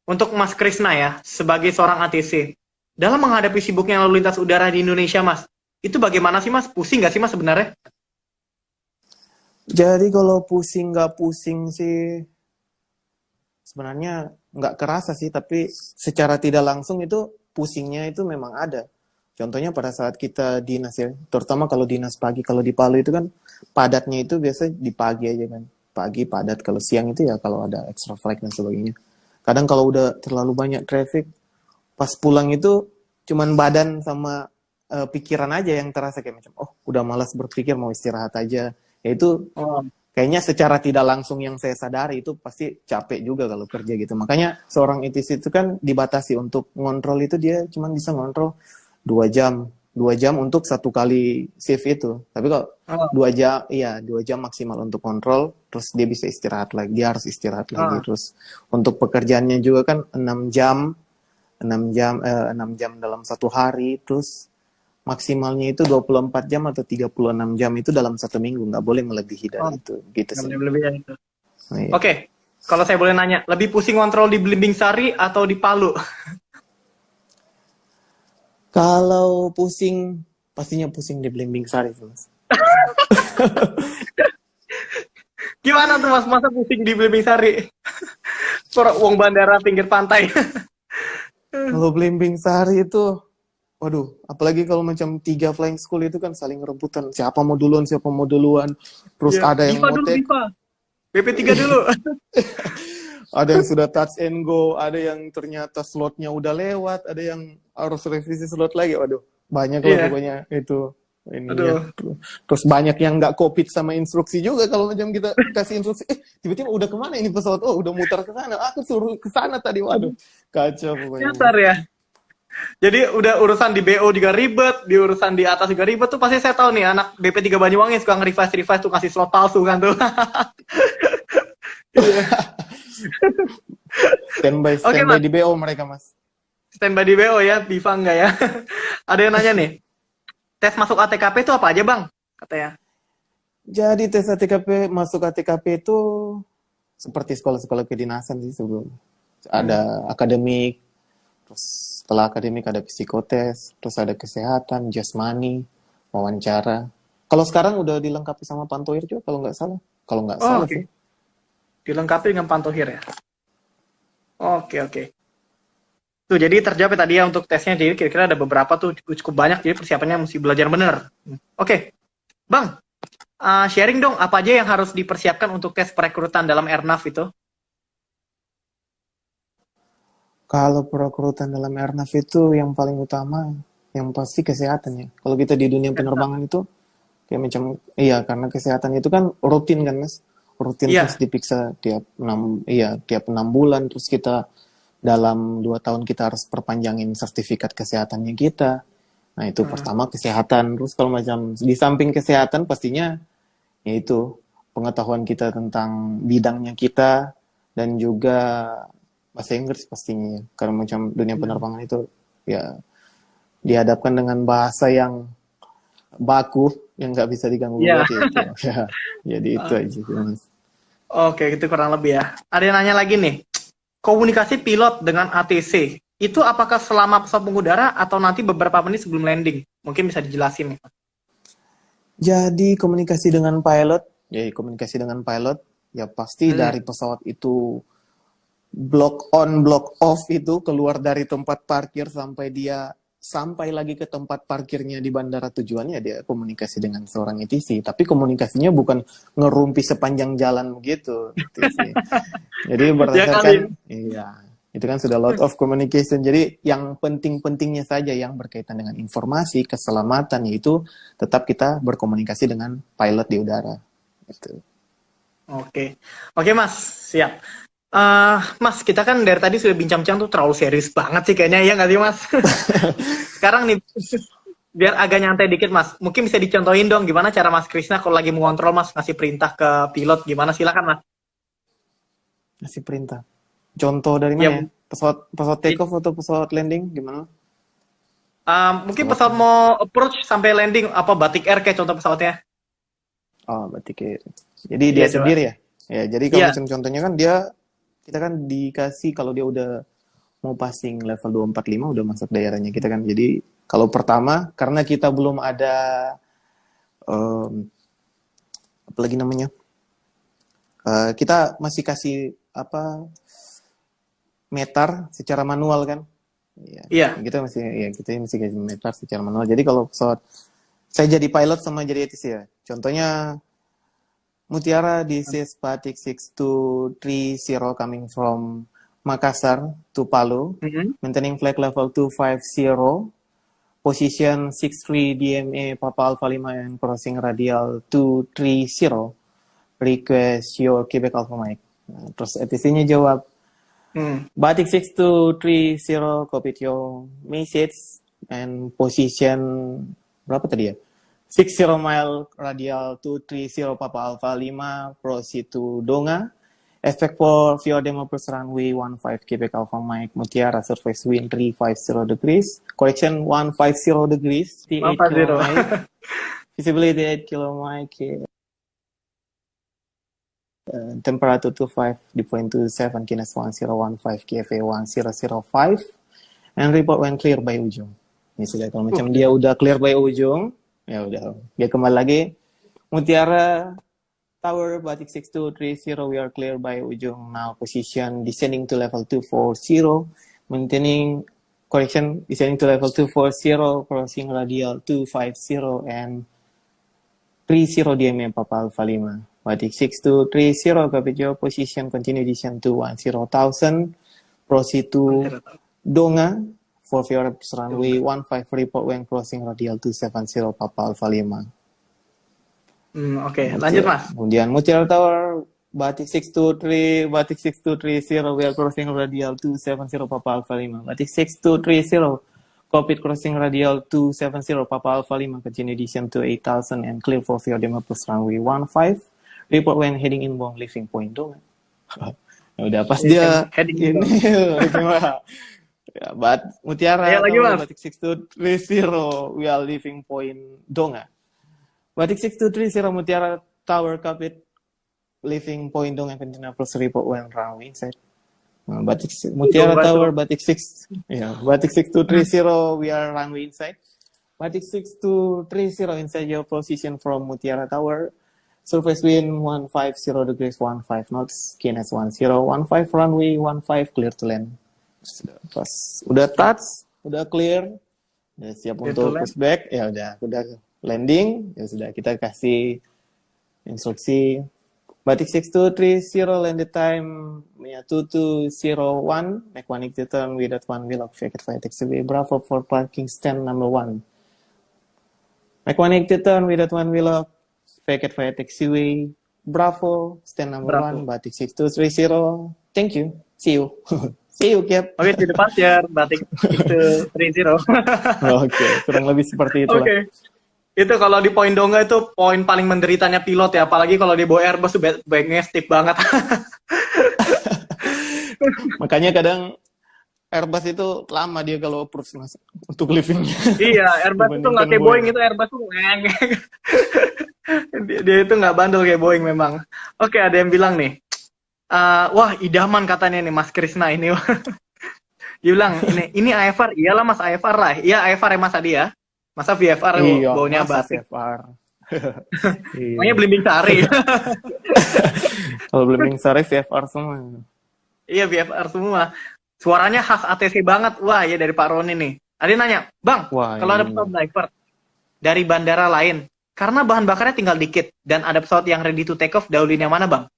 Untuk Mas Krisna ya, sebagai seorang ATC, dalam menghadapi sibuknya lalu lintas udara di Indonesia Mas, itu bagaimana sih Mas? Pusing nggak sih Mas sebenarnya? Jadi kalau pusing nggak pusing sih, sebenarnya nggak kerasa sih, tapi secara tidak langsung itu pusingnya itu memang ada. Contohnya pada saat kita dinas ya, terutama kalau dinas pagi, kalau di Palu itu kan padatnya itu biasa di pagi aja kan. Pagi padat, kalau siang itu ya kalau ada extra flight dan sebagainya. Kadang kalau udah terlalu banyak traffic, pas pulang itu cuman badan sama pikiran aja yang terasa kayak macam, oh udah malas berpikir mau istirahat aja. Ya itu Oh, kayaknya secara tidak langsung yang saya sadari itu pasti capek juga kalau kerja gitu. Makanya seorang ITC itu kan dibatasi untuk ngontrol itu dia cuma bisa ngontrol 2 jam, 2 jam untuk satu kali shift itu. Tapi kalau oh, 2 jam, iya 2 jam maksimal untuk kontrol, terus dia bisa istirahat lagi, dia harus istirahat lagi. oh. Terus untuk pekerjaannya juga kan 6 jam, 6 jam dalam satu hari, terus maksimalnya itu 24 jam atau 36 jam itu dalam satu minggu, nggak boleh melebihi Oh, dari itu, gitu nggak sih. boleh berlebihan itu. Nah, iya. Oke, kalau saya boleh nanya, lebih pusing kontrol di Belimbing Sari atau di Palu? Kalau pusing, pastinya pusing di Belimbing Sari, Mas. Gimana tuh Mas, masa pusing di Belimbing Sari? Uang bandara pinggir pantai. Kalau Belimbing Sari itu, waduh, apalagi kalau macam 3 flying school itu kan saling rebutan, siapa mau duluan, terus Iya, ada yang Diva dulu, ngotek, Diva. BP3 dulu. ada yang sudah touch and go, ada yang ternyata slotnya udah lewat, ada yang harus revisi slot lagi, waduh, banyak lah Iya, pokoknya itu ininya. aduh. Terus banyak yang nggak kopit sama instruksi juga kalau macam kita kasih instruksi, tiba-tiba udah kemana ini pesawat? Oh, udah mutar ke sana. Aku suruh ke sana tadi, waduh, kacau pokoknya. Nyasar ya. Jadi udah urusan di BO juga ribet, di urusan di atas juga ribet tuh pasti saya tahu nih anak BP3 Banyuwangi suka nge-revise tuh kasih slot palsu kan tuh. Iya. Standby Oke standby Mas, di BO mereka, Mas. standby di BO ya, Diva enggak ya? Ada yang nanya nih, tes masuk ATKP itu apa aja Bang? Katanya. Jadi tes ATKP, masuk ATKP itu seperti sekolah-sekolah kedinasan sih sebelum. Ada akademik, terus setelah akademik ada psikotes, terus ada kesehatan, jasmani, wawancara. Kalau sekarang udah dilengkapi sama Pantoir juga kalau nggak salah. Kalau nggak Oh, salah oke. sih. Dilengkapi dengan pantohir ya. Oke, oke. Tuh, jadi terjawab ya tadi ya untuk tesnya. Jadi kira-kira ada beberapa tuh cukup banyak. Jadi persiapannya mesti belajar bener. Oke, Bang. Sharing dong, apa aja yang harus dipersiapkan untuk tes perekrutan dalam Airnav itu? Kalau perekrutan dalam airnav itu yang paling utama, yang pasti kesehatan ya. Kalau kita di dunia penerbangan itu, kayak macam, iya karena kesehatan itu kan rutin kan Mas. Rutin terus Iya. diperiksa tiap 6 bulan, terus kita dalam 2 tahun kita harus perpanjangin sertifikat kesehatannya kita. Nah itu pertama kesehatan. Terus kalau macam di samping kesehatan pastinya yaitu pengetahuan kita tentang bidangnya kita dan juga bahasa Inggris pastinya ya. Karena macam dunia penerbangan itu ya dihadapkan dengan bahasa yang baku yang nggak bisa diganggu Iya. gugat ya itu. Ya, jadi itu aja sih, Mas. Oke, itu kurang lebih ya. Ada yang nanya lagi nih. Komunikasi pilot dengan ATC, itu apakah selama pesawat mengudara atau nanti beberapa menit sebelum landing? Mungkin bisa dijelasin nih. Jadi komunikasi dengan pilot ya pasti dari pesawat itu block on block off itu keluar dari tempat parkir sampai lagi ke tempat parkirnya di bandara tujuannya dia komunikasi dengan seorang ATC, tapi komunikasinya bukan ngerumpi sepanjang jalan begitu ATC. Jadi berdasarkan itu kan sudah lot of communication. Jadi yang penting-pentingnya saja yang berkaitan dengan informasi keselamatan yaitu tetap kita berkomunikasi dengan pilot di udara. Gitu. Oke, oke Mas, siap. Mas, kita kan dari tadi sudah bincang-bincang tuh terlalu serius banget sih kayaknya, ya nggak sih Mas? Sekarang nih, biar agak nyantai dikit Mas, mungkin bisa dicontohin dong gimana cara Mas Krisna kalau lagi mengontrol Mas, ngasih perintah ke pilot, gimana silakan Mas. Ngasih perintah. Contoh dari mana ya? Pesawat take off atau pesawat landing gimana? Mungkin pesawat mau approach sampai landing, apa Batik Air kayak contoh pesawatnya. Oh, Batik Air. Jadi dia Coba. sendiri ya? Ya, jadi kalau macam contohnya kan kita kan dikasih kalau dia udah mau passing level 245 udah masuk daerahnya kita kan. Jadi kalau pertama karena kita belum ada apa lagi namanya? Kita masih kasih meter secara manual kan. Ya, Iya. kita mesti kasih meter secara manual. Jadi kalau pesawat saya jadi pilot sama jadi ATC ya. Contohnya Mutiara, this is Batik 6230 coming from Makassar to Palu, Mhm. maintaining flight level 250, position 63 DMA Papa Alpha 5 and crossing radial 230. Request your Quebec Alpha Mike. Nah, terus ATC-nya jawab, Hmm. Batik 6230, copy your message and position berapa tadi ya? 60 mile radial 230 Papa Alpha 5, proceed to Donga. Expect for Fjord Approach runway 15 Quebec Alpha Mike Mutiara surface wind 350 degrees. Correction 150 degrees. 8 150. km. Visibility 8 km. Temperature 25 di point 27 Kines 1015 KFA 1005 and report when clear by ujung. Ini sudah kalau macam dia udah clear by ujung, ya udah dia kembali lagi. Mutiara Tower Batik 6230, we are clear by ujung. Now position descending to level 240, maintaining correction descending to level 240, crossing radial 250 and 30 DMA Papa Alpha 5. Batik 6230, copy your position, continue descent to 10,000, proceed to Donga, for your runway 15 report when crossing radial 270 Papa Alpha 5. Oke. Lanjut Mas. Kemudian Mutiara Tower, Batik 6230, we are crossing radial 270 Papa Alpha 5. Batik 6230, copy crossing radial 270 Papa Alpha 5, continue descent to 8,000 and clear for your demo plus runway 15. Report when heading inbound leaving point Donga. Udah pas dia Heading ini ya, Mutiara ya, lagi, Tower, Mas. Batik 6230, we are leaving point Donga. Batik 6230 Mutiara Tower copied leaving point Donga continue plus report when runway inside. Batik Mutiara Tower Batik 6230 we are runway inside. Batik 6230 inside your position from Mutiara Tower. Surface wind 150 degrees 15 knots. KNS 1015 runway 15 clear to land. Pas udah touch, udah clear, udah siap untuk pushback, ya udah landing, ya sudah kita kasih instruksi Batik 6230 landed time 2201, make one exit turn without one wheel of jacket flight taxiway Bravo for parking stand number 1. Make one exit turn without one wheel of jacket flight taxiway Bravo stand number 1, Batik 6230. Thank you. See you. See you, Cap. Oke, di depan ya, Batik 6230. Oke, kurang lebih seperti itu. Oke. Itu kalau di poin Donga itu poin paling menderitanya pilot ya, apalagi kalau di bawa Airbus baiknya steep banget. Makanya kadang Airbus itu lama dia kalau approach mas untuk livingnya. Iya, Airbus itu nggak kayak Boeing, itu Airbus tuh dia itu nggak bandel kayak Boeing memang. Oke, ada yang bilang nih, wah idaman katanya nih Mas Krisna ini. Dia bilang ini IFR, iyalah Mas IFR lah, iya IFR ya Mas Adi ya. Masa VFR baunya Batik? VFR. Pokoknya Belimbing Sari. Kalau Belimbing Sari VFR semua. Iya VFR semua. Suaranya khas ATC banget. Wah ya dari Pak Roni nih. Ada nanya, Bang, kalau ada pesawat diver dari bandara lain, karena bahan bakarnya tinggal dikit, dan ada pesawat yang ready to take off, dahuluin yang mana Bang?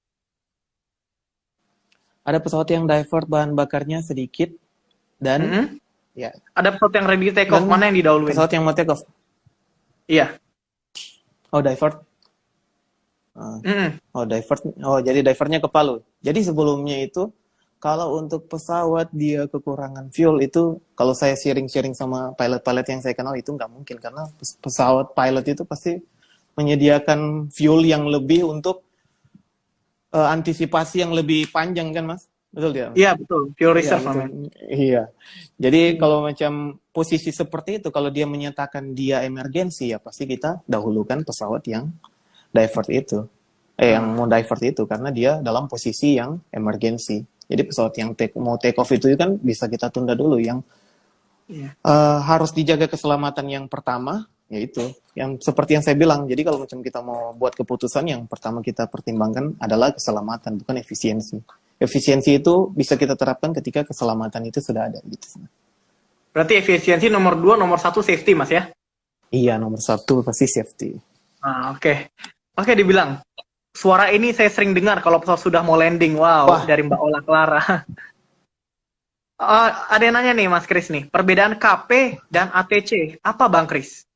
Ada pesawat yang divert bahan bakarnya sedikit, dan ya. Ada pesawat yang ready to take off, mana yang didahuluin? Pesawat yang mau take off? Iya. Oh, divert. Oh, divert. Oh, jadi divernya ke Palu. Jadi sebelumnya itu, kalau untuk pesawat dia kekurangan fuel itu, kalau saya sharing-sharing sama pilot-pilot yang saya kenal itu nggak mungkin. Karena pesawat pilot itu pasti menyediakan fuel yang lebih untuk antisipasi yang lebih panjang kan, Mas? Betul dia? Iya betul, fuel reserve namanya. Iya. Jadi kalau macam posisi seperti itu, kalau dia menyatakan dia emergensi, ya pasti kita dahulukan pesawat yang divert itu, yang mau divert itu, karena dia dalam posisi yang emergensi. Jadi pesawat yang mau take off itu kan bisa kita tunda dulu. Yang harus dijaga keselamatan yang pertama, yaitu yang seperti yang saya bilang. Jadi kalau macam kita mau buat keputusan, yang pertama kita pertimbangkan adalah keselamatan, bukan efisiensi. efisiensi itu bisa kita terapkan ketika keselamatan itu sudah ada gitu. Berarti efisiensi nomor 2, nomor 1 safety Mas ya? Iya, nomor satu pasti safety. Oke. Oke, dibilang. Suara ini saya sering dengar kalau pesawat sudah mau landing. Wow, Wah. dari Mbak Ola Clara. Ada yang nanya nih Mas Kris nih. Perbedaan KP dan ATC. Apa Bang Kris?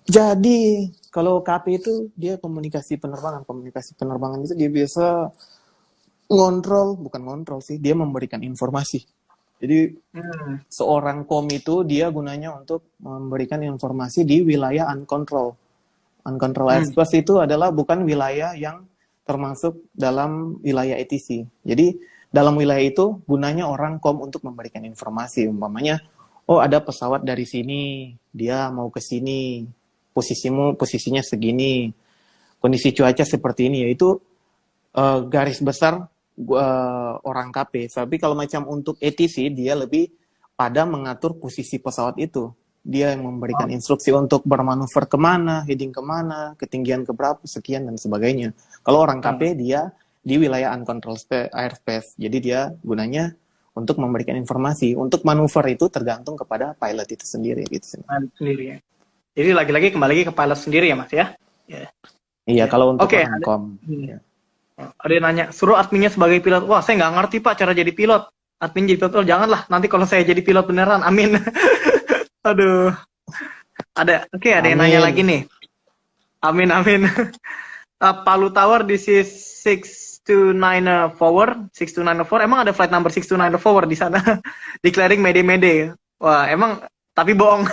Jadi kalau KP itu dia komunikasi penerbangan. Komunikasi penerbangan itu dia biasa bukan ngontrol sih, dia memberikan informasi. Jadi seorang kom itu dia gunanya untuk memberikan informasi di wilayah uncontrol. Uncontrol airspace itu adalah bukan wilayah yang termasuk dalam wilayah ATC. Jadi dalam wilayah itu gunanya orang kom untuk memberikan informasi. Umpamanya, oh ada pesawat dari sini, dia mau ke sini, posisinya segini, kondisi cuaca seperti ini. Yaitu garis besar orang KP. Tapi kalau macam untuk ATC, dia lebih pada mengatur posisi pesawat itu. Dia yang memberikan instruksi untuk bermanuver kemana, heading kemana, ketinggian keberapa, sekian, dan sebagainya. Kalau orang KP, dia di wilayah uncontrolled airspace. Jadi dia gunanya untuk memberikan informasi. Untuk manuver itu tergantung kepada pilot itu sendiri. Gitu. Pilot sendiri ya. Jadi lagi-lagi kembali lagi ke pilot sendiri ya Mas ya? Iya, kalau untuk orang ada, kom. Ya. Ada yang nanya, suruh adminnya sebagai pilot. Wah, saya nggak ngerti Pak cara jadi pilot. Admin jadi pilot, janganlah. Nanti kalau saya jadi pilot beneran, amin. Aduh. Ada yang nanya lagi nih. Amin. Palu Tower, this is 629 forward. 62904. Emang ada flight number 629 forward di sana? Declaring Mayday. Wah, emang tapi bohong.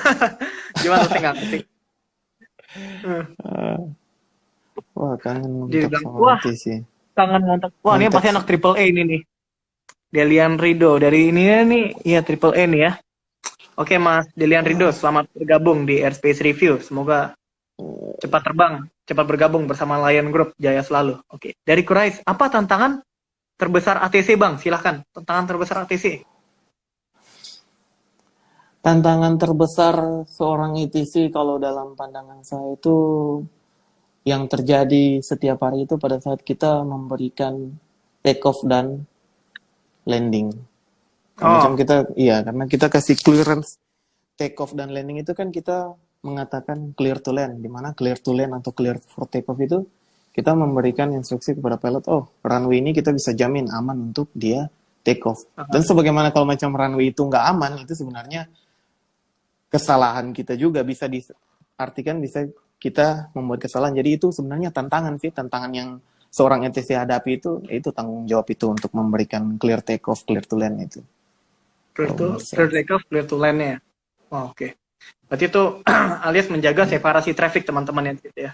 Gimana saya nggak ngerti. Wah, kangen ngontak sama nanti sih. Kangen ngontak. Wah, ini pasti anak Triple A ini nih. Delian Rido. Dari ini nih, iya Triple A nih ya. Oke Mas Delian Rido, selamat bergabung di Airspace Review. Semoga cepat terbang, cepat bergabung bersama Lion Group, jaya selalu. Oke, dari Kurais, apa tantangan terbesar ATC Bang? Silahkan, tantangan terbesar ATC. Tantangan terbesar seorang ATC kalau dalam pandangan saya itu yang terjadi setiap hari itu pada saat kita memberikan take off dan landing. Macam kita, karena kita kasih clearance take off dan landing itu kan kita mengatakan clear to land, di mana clear to land atau clear for take off itu kita memberikan instruksi kepada pilot, runway ini kita bisa jamin aman untuk dia take off. Dan sebagaimana kalau macam runway itu nggak aman, itu sebenarnya kesalahan kita juga bisa diartikan bisa kita membuat kesalahan. Jadi itu sebenarnya tantangan yang seorang ATC hadapi itu tanggung jawab itu untuk memberikan clear take off, clear to land itu. Clear take off, clear to land-nya. Oke. Berarti itu alias menjaga separasi traffic teman-teman ya.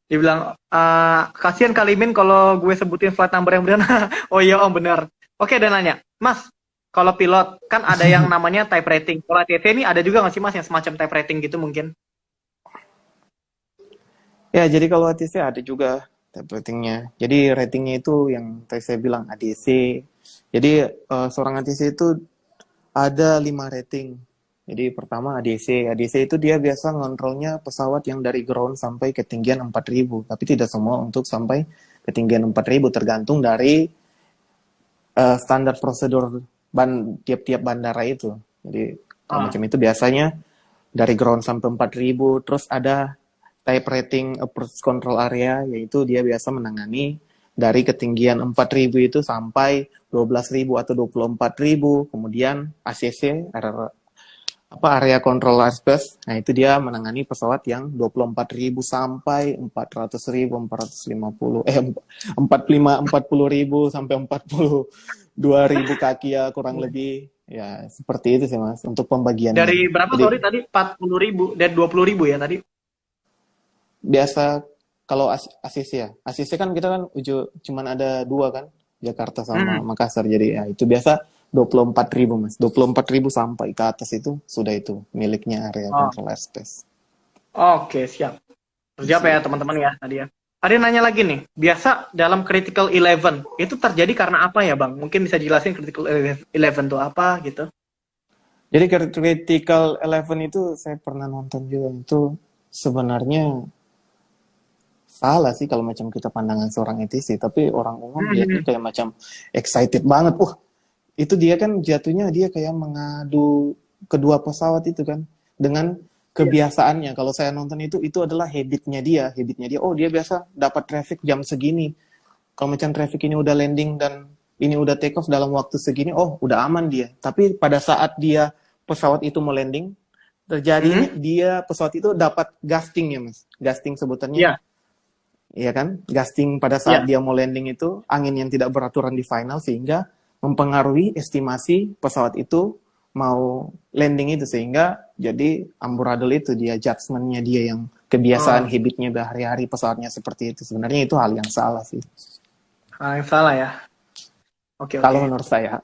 Dibilang, kasihan Kalimin kalau gue sebutin flight number yang benar. Oh iya om, benar. Oke, dan nanya, Mas, kalau pilot kan ada yang namanya type rating. Kalau ATC ini ada juga nggak sih Mas yang semacam type rating gitu mungkin? Ya, jadi kalau ATC ada juga type ratingnya. Jadi ratingnya itu yang tadi saya bilang ADC. Jadi seorang ATC itu ada 5 rating. Jadi pertama ADC. ADC itu dia biasa ngontrolnya pesawat yang dari ground sampai ketinggian 4.000. Tapi tidak semua untuk sampai ketinggian 4.000. Tergantung dari standar prosedur tiap-tiap bandara itu. Jadi macam itu biasanya dari ground sampai 4.000. Terus ada type rating approach control area, yaitu dia biasa menangani dari ketinggian 4.000 itu sampai 12.000 atau 24.000. Kemudian ACC, area control airspace, nah itu dia menangani pesawat yang 24.000 sampai 400.000, 40.000 sampai 42.000 kaki ya, kurang lebih. Ya, seperti itu sih Mas, untuk pembagiannya. Dari berapa tadi? 40.000, dari 20.000 ya tadi? Biasa kalau ACC ya. ACC kan kita kan cuman ada 2 kan, Jakarta sama Makassar. Jadi ya itu biasa 24.000 Mas. 24.000 sampai ke atas itu sudah itu miliknya area control airspace. Oke, siap. Siap ya teman-teman ya tadi ya. Ada yang nanya lagi nih, biasa dalam Critical 11 itu terjadi karena apa ya Bang? Mungkin bisa jelasin Critical 11 itu apa gitu? Jadi Critical 11 itu saya pernah nonton juga, itu sebenarnya salah sih kalau macam kita pandangan seorang ETC, tapi orang umum dia Hmm. kayak macam excited banget. Itu dia kan jatuhnya dia kayak mengadu kedua pesawat itu kan dengan Iya. kebiasaannya. Kalau saya nonton itu adalah habitnya dia. Oh, dia biasa dapat traffic jam segini. Kalau macam traffic ini udah landing dan ini udah take off dalam waktu segini, oh udah aman dia. Tapi pada saat dia pesawat itu mau landing, terjadi Hmm. dia pesawat itu dapat gusting ya mas. Gusting sebutannya, Iya. iya kan? Gusting pada saat Iya. dia mau landing itu angin yang tidak beraturan di final sehingga mempengaruhi estimasi pesawat itu mau landing itu sehingga jadi amburadul itu dia judgement-nya dia yang kebiasaan Oh, habitnya berhari-hari pesawatnya seperti itu. Sebenarnya itu hal yang salah sih. yang salah ya. Oke, Kalau oke. menurut saya.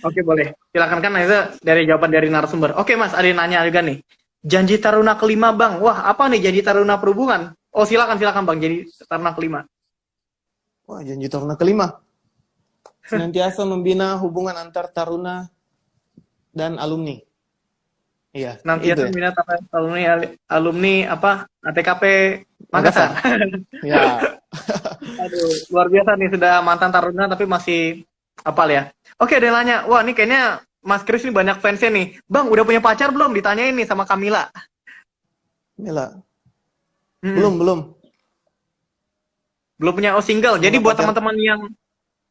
Oke, boleh. Silakan kan itu dari jawaban dari narasumber. Oke, Mas, ada yang nanya juga nih. Janji Taruna kelima, Bang. Wah, apa nih janji Taruna perhubungan? Oh, silakan, Bang. Jadi Taruna kelima. Wah, janji Taruna kelima. Senantiasa membina hubungan antar taruna dan alumni. Iya, itu Senantiasa ya. minat apa alumni apa ATKP Makassar. Makassar. Ya, Aduh, luar biasa nih sudah mantan Taruna tapi masih apal ya. Oke, ada yang nanya. Wah, ini kayaknya Mas Kris ini banyak fansnya nih. Bang, udah punya pacar belum? Ditanyain nih sama Kamila. Mila. Hmm, Belum. belum punya single. Jadi Semoga buat pacar. teman-teman yang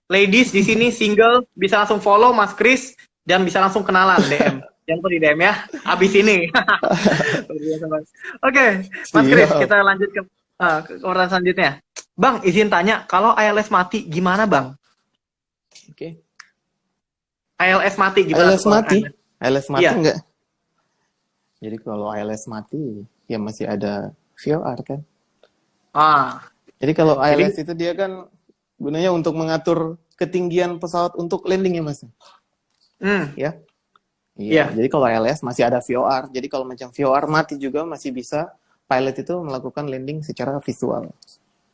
ladies di sini single bisa langsung follow Mas Kris dan bisa langsung kenalan DM. Jangan lupa di DM ya. Abis ini. Luar biasa, Mas. Oke, Mas Kris, Siap. kita lanjut ke pertanyaan selanjutnya. Bang, izin tanya, kalau ILS mati gimana, Bang? Oke. ILS mati gimana ALS tuh kalau mati. ILS? ALS mati Iya. enggak? Jadi kalau ALS mati, ya masih ada VOR kan. Ah, Jadi kalau jadi ALS itu dia kan gunanya untuk mengatur ketinggian pesawat untuk landing ya mas. hmm, Ya. Iya. iya. Jadi kalau ALS masih ada VOR. Jadi kalau macam VOR mati juga masih bisa pilot itu melakukan landing secara visual.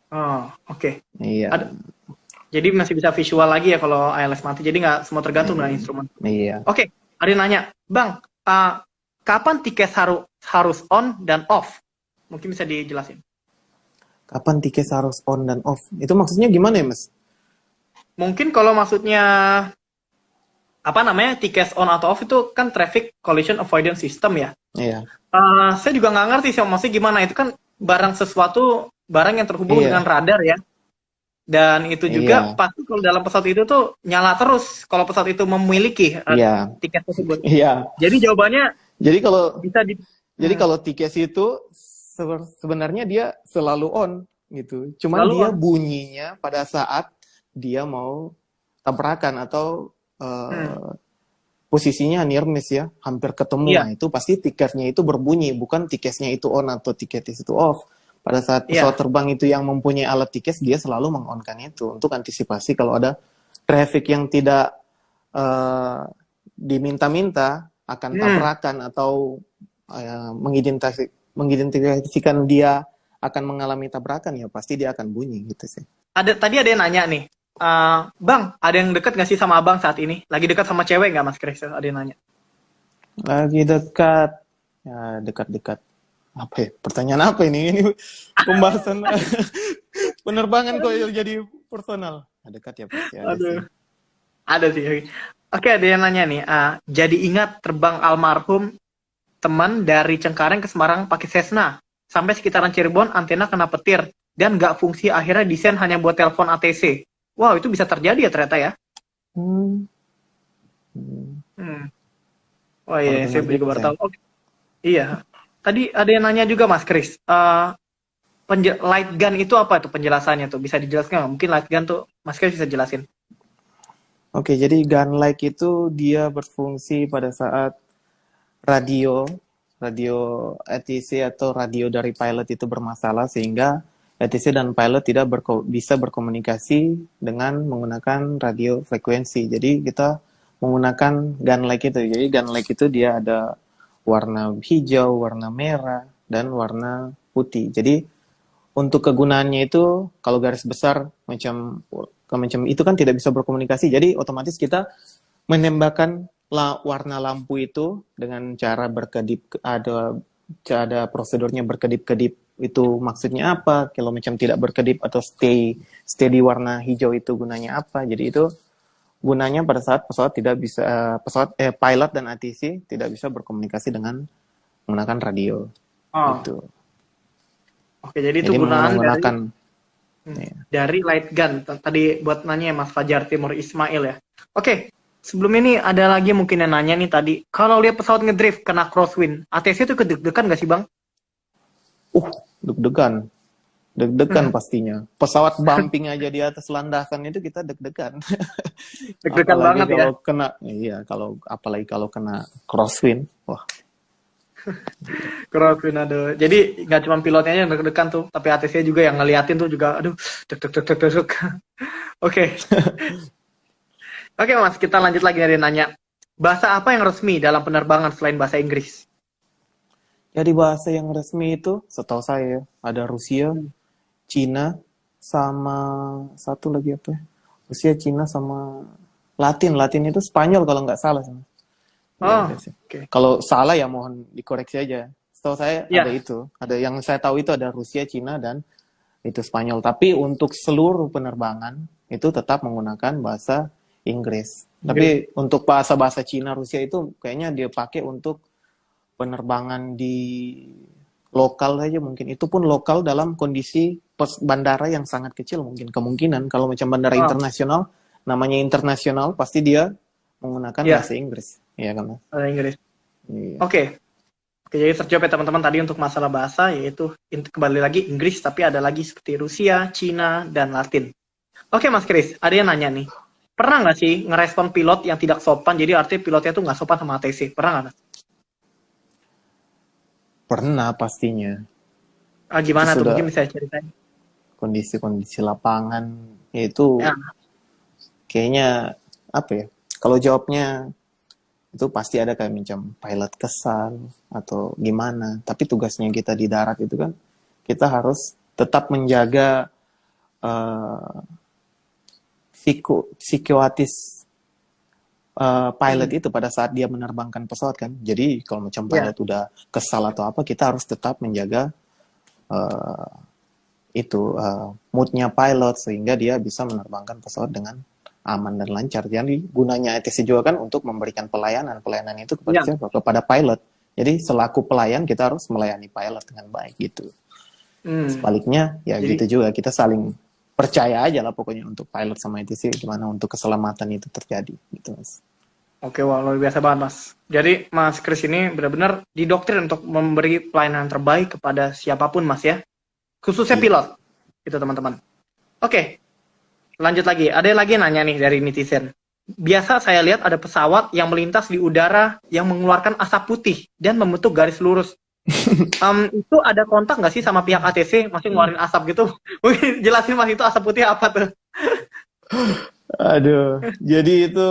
Oh, oke. Iya. Jadi masih bisa visual lagi ya kalau ILS mati. Jadi nggak semua tergantung dengan instrumen. Iya. Oke, ada yang nanya, Bang, kapan tiket harus on dan off? Mungkin bisa dijelasin. Kapan tiket harus on dan off? Itu maksudnya gimana ya mas? Mungkin kalau maksudnya apa namanya tiket on atau off itu kan traffic collision avoidance system ya. Iya. Saya juga nggak ngerti sih maksudnya gimana. Itu kan barang yang terhubung Iya. dengan radar ya. Dan itu juga Iya. pasti kalau dalam pesawat itu tuh nyala terus kalau pesawat itu memiliki Iya. tiket tersebut. Iya. Jadi jawabannya Jadi kalau bisa di Jadi kalau tiket itu sebenarnya dia selalu on gitu. Cuman selalu dia on. bunyinya pada saat dia mau tabrakan atau posisinya near miss ya, hampir ketemu. Iya. Nah, itu pasti tiketnya itu berbunyi, bukan tiketnya itu on atau tiketnya itu off. Pada saat Iya. pesawat terbang itu yang mempunyai alat tiket, dia selalu mengonkan itu untuk antisipasi kalau ada traffic yang tidak diminta-minta akan tabrakan atau mengidentifikasikan dia akan mengalami tabrakan ya pasti dia akan bunyi gitu sih. Tadi ada yang nanya nih, Bang, ada yang dekat nggak sih sama Abang saat ini? Lagi dekat sama cewek nggak, Mas Chris? Ada yang nanya. Lagi dekat, ya dekat-dekat. Apa ya? Pertanyaan apa ini? Ini pembahasan penerbangan kok jadi personal. Dekat ya pasti ada sih. Ada sih. Oke, ada yang nanya nih. Jadi ingat terbang almarhum teman dari Cengkareng ke Semarang pakai Cessna. Sampai sekitaran Cirebon, antena kena petir. Dan nggak fungsi, akhirnya desain hanya buat telepon ATC. Wow, itu bisa terjadi ya ternyata ya. Oh iya, saya juga baru tahu. Okay. Iya. Tadi ada yang nanya juga Mas Chris. Light gun itu apa tuh penjelasannya tuh? Bisa dijelaskan nggak? Mungkin light gun tuh Mas Chris bisa jelasin. Oke, jadi gun light itu dia berfungsi pada saat radio ATC atau radio dari pilot itu bermasalah sehingga ATC dan pilot tidak bisa berkomunikasi dengan menggunakan radio frekuensi. Jadi kita menggunakan gun light itu. Jadi gun light itu dia ada warna hijau, warna merah, dan warna putih. Jadi untuk kegunaannya itu kalau garis besar macam itu kan tidak bisa berkomunikasi. Jadi otomatis kita menembakkan warna lampu itu dengan cara berkedip, ada prosedurnya berkedip-kedip itu maksudnya apa, kalau macam tidak berkedip atau stay di warna hijau itu gunanya apa. Jadi itu gunanya pada saat pesawat tidak bisa pilot dan ATC tidak bisa berkomunikasi dengan menggunakan radio. Oh, Gitu. oke. Jadi itu Jadi gunaan menggunakan dari light gun. Tadi buat nanya ya Mas Fajar Timur Ismail ya. Oke. Sebelum ini ada lagi mungkin yang nanya nih tadi. Kalau lihat pesawat ngedrift kena crosswind, ATC itu kedeg-degan nggak sih Bang? Deg-degan. Deg-degan pastinya. Pesawat bumping aja di atas landasan itu kita deg-degan. Deg-degan Apalagi banget ya. kalau kena, apalagi kalau kena crosswind, wah. Crosswind, aduh. Jadi nggak cuma pilotnya yang deg-degan tuh, tapi ATC juga yang ngeliatin tuh juga, aduh, deg-deg. Oke. Oke Mas, kita lanjut lagi dari nanya. Bahasa apa yang resmi dalam penerbangan selain bahasa Inggris? Jadi bahasa yang resmi itu, setahu saya, ada Rusia, Cina, sama satu lagi apa ya? Rusia, Cina, sama Latin. Latin itu Spanyol kalau nggak salah. Oh, Oke. Kalau salah ya mohon dikoreksi aja. Setahu saya Ya. ada itu. Ada yang saya tahu itu ada Rusia, Cina, dan itu Spanyol. Tapi untuk seluruh penerbangan itu tetap menggunakan bahasa Inggris. Tapi untuk bahasa Cina, Rusia itu kayaknya dia pakai untuk penerbangan di lokal saja mungkin. Itu pun lokal dalam kondisi bandara yang sangat kecil mungkin. Kemungkinan kalau macam bandara internasional, namanya internasional, pasti dia menggunakan bahasa Inggris. Iya kan? Bahasa Inggris. Iya. Oke, jadi terjawab ya teman-teman tadi untuk masalah bahasa, yaitu kembali lagi Inggris, tapi ada lagi seperti Rusia, Cina, dan Latin. Oke Mas Kris, ada yang nanya nih. Pernah nggak sih ngerespon pilot yang tidak sopan, jadi artinya pilotnya tuh nggak sopan sama ATC? Pernah nggak Mas? Pernah pastinya. Gimana tuh? Sudah Mungkin bisa ceritain. kondisi lapangan, yaitu kayaknya apa ya? Kalau jawabnya itu pasti ada kayak macam pilot kesal atau gimana. Tapi tugasnya kita di darat itu kan kita harus tetap menjaga psikotis pilot itu pada saat dia menerbangkan pesawat kan. Jadi kalau macam pilot udah kesal atau apa, kita harus tetap menjaga moodnya pilot sehingga dia bisa menerbangkan pesawat dengan aman dan lancar. Jadi gunanya ATC juga kan untuk memberikan pelayanan itu kepada siapa? Kepada pilot. Jadi selaku pelayan kita harus melayani pilot dengan baik gitu. Sebaliknya ya gitu juga, kita saling percaya aja lah pokoknya untuk pilot sama ATC gimana untuk keselamatan itu terjadi gitu Mas. Oke, wah luar biasa banget Mas. Jadi Mas Kris ini benar-benar didoktrin untuk memberi pelayanan terbaik kepada siapapun Mas ya. Khususnya pilot. Gitu teman-teman. Oke. Lanjut lagi. Ada lagi yang nanya nih dari netizen. Biasa saya lihat ada pesawat yang melintas di udara yang mengeluarkan asap putih dan membentuk garis lurus. Itu ada kontak nggak sih sama pihak ATC masih ngeluarin asap gitu? Mungkin jelasin Mas itu asap putih apa tuh? Aduh, jadi itu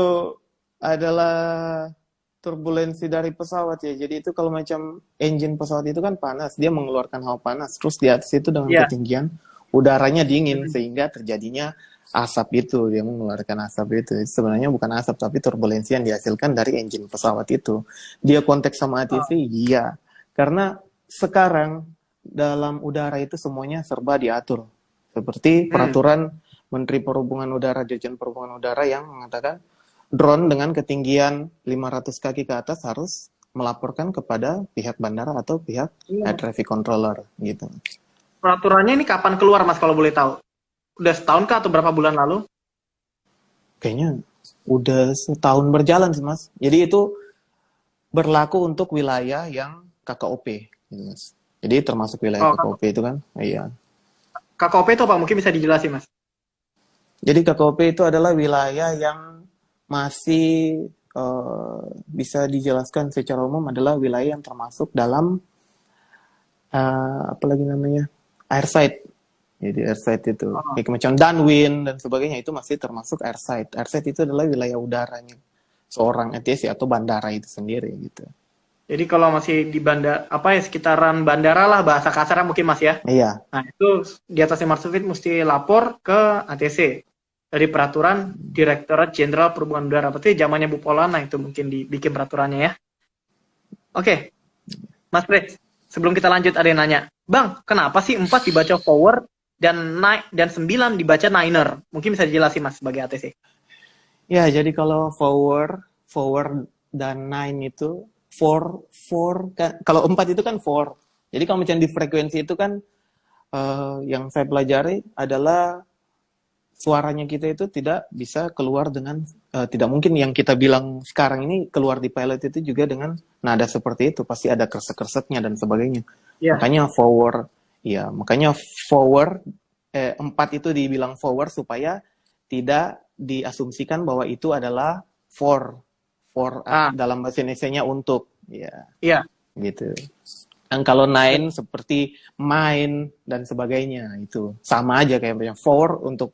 adalah turbulensi dari pesawat ya. Jadi itu kalau macam engine pesawat itu kan panas, dia mengeluarkan hawa panas. Terus di atas itu dengan ketinggian udaranya dingin sehingga terjadinya asap itu, dia mengeluarkan asap itu. Sebenarnya bukan asap tapi turbulensi yang dihasilkan dari engine pesawat itu. Dia konteks sama ATC, iya. Karena sekarang dalam udara itu semuanya serba diatur. Seperti peraturan Menteri Perhubungan Udara, Dirjen Perhubungan Udara yang mengatakan drone dengan ketinggian 500 kaki ke atas harus melaporkan kepada pihak bandara atau pihak air traffic controller gitu. Peraturannya ini kapan keluar Mas kalau boleh tahu? Udah setahun kah atau berapa bulan lalu? Kayaknya udah setahun berjalan sih Mas. Jadi itu berlaku untuk wilayah yang KKOP gitu Mas. Jadi termasuk wilayah KKOP itu kan? Iya. KKOP itu apa? Mungkin bisa dijelasin Mas. Jadi KKOP itu adalah wilayah yang masih bisa dijelaskan secara umum adalah wilayah yang termasuk dalam apa lagi namanya? Airside. Jadi airside itu kayak macam downwind dan sebagainya itu masih termasuk airside. Airside itu adalah wilayah udaranya seorang ATC atau bandara itu sendiri gitu. Jadi kalau masih di bandara sekitaran bandara lah bahasa kasarnya mungkin Mas ya. Iya. Nah, itu di atas 500 feet mesti lapor ke ATC dari peraturan Direktorat Jenderal Perhubungan Udara. Berarti zamannya Bu Polana itu mungkin dibikin peraturannya ya. Oke. Mas Fred, sebelum kita lanjut ada yang nanya. Bang, kenapa sih 4 dibaca forward dan 9 dibaca niner? Mungkin bisa dijelasin Mas sebagai ATC. Ya, jadi kalau forward dan nine itu kalau 4 itu kan four. Jadi kalau macam di frekuensi itu kan yang saya pelajari adalah suaranya kita itu tidak bisa keluar dengan tidak mungkin yang kita bilang sekarang ini keluar di pilot itu juga dengan nada seperti itu, pasti ada kresek-kreseknya dan sebagainya. Iya. Makanya forward 4 itu dibilang forward supaya tidak diasumsikan bahwa itu adalah for dalam bahasa Indonesianya untuk, ya Iya. gitu. Dan kalau nine seperti main dan sebagainya, itu sama aja kayak macam forward untuk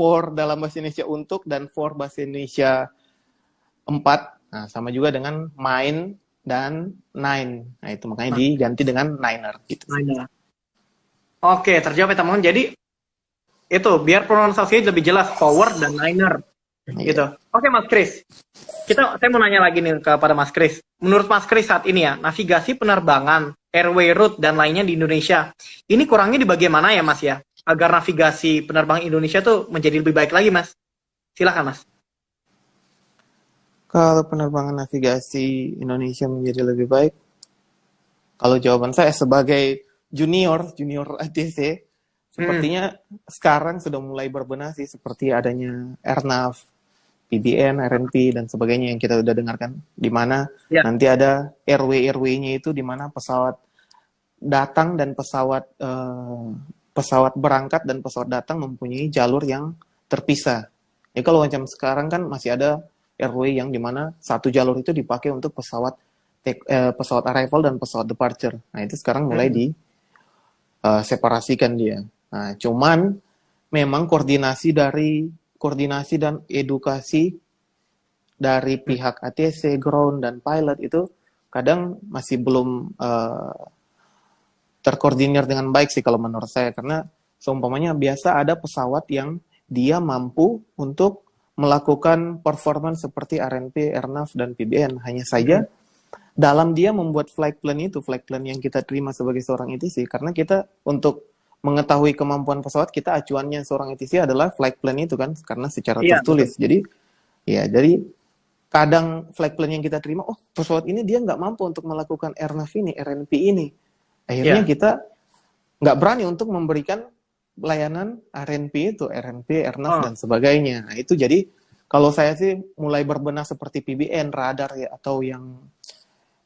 for dalam bahasa Indonesia untuk, dan for bahasa Indonesia 4. Nah, sama juga dengan main dan nine. Nah, itu makanya diganti dengan niner gitu. Niner. Oke, terjawab ya teman-teman. Jadi itu biar pronunciasinya lebih jelas forward dan niner. Gitu. Oke Mas Kris. Saya mau nanya lagi nih kepada Mas Kris. Menurut Mas Kris saat ini ya, navigasi penerbangan, airway route dan lainnya di Indonesia, ini kurangnya di bagian mana ya Mas ya? Agar navigasi penerbangan Indonesia tuh menjadi lebih baik lagi Mas. Silakan Mas. Kalau penerbangan navigasi Indonesia menjadi lebih baik, kalau jawaban saya sebagai junior ATC, sepertinya sekarang sudah mulai berbenah sih, seperti adanya AirNav, PBN, RNP, dan sebagainya yang kita udah dengarkan, di mana nanti ada airway-nya itu di mana pesawat datang dan pesawat berangkat dan pesawat datang mempunyai jalur yang terpisah. Ya kalau macam sekarang kan masih ada airway yang di mana satu jalur itu dipakai untuk pesawat arrival dan pesawat departure. Nah itu sekarang mulai separasikan dia. Nah, cuman memang koordinasi dan edukasi dari pihak ATC, ground, dan pilot itu kadang masih belum terkoordinir dengan baik sih kalau menurut saya. Karena seumpamanya biasa ada pesawat yang dia mampu untuk melakukan performance seperti RNP, AirNav, dan PBN. Hanya saja dalam dia membuat flight plan yang kita terima sebagai seorang ATC, karena kita untuk mengetahui kemampuan pesawat, kita acuannya seorang ATC adalah flight plan itu kan, karena secara tertulis. Betul. Jadi kadang flight plan yang kita terima, oh pesawat ini dia nggak mampu untuk melakukan AirNav ini, RNP ini. Akhirnya kita nggak berani untuk memberikan layanan RNP itu, RNP, AirNav, dan sebagainya. Nah itu jadi kalau saya sih mulai berbenah seperti PBN, radar ya, atau yang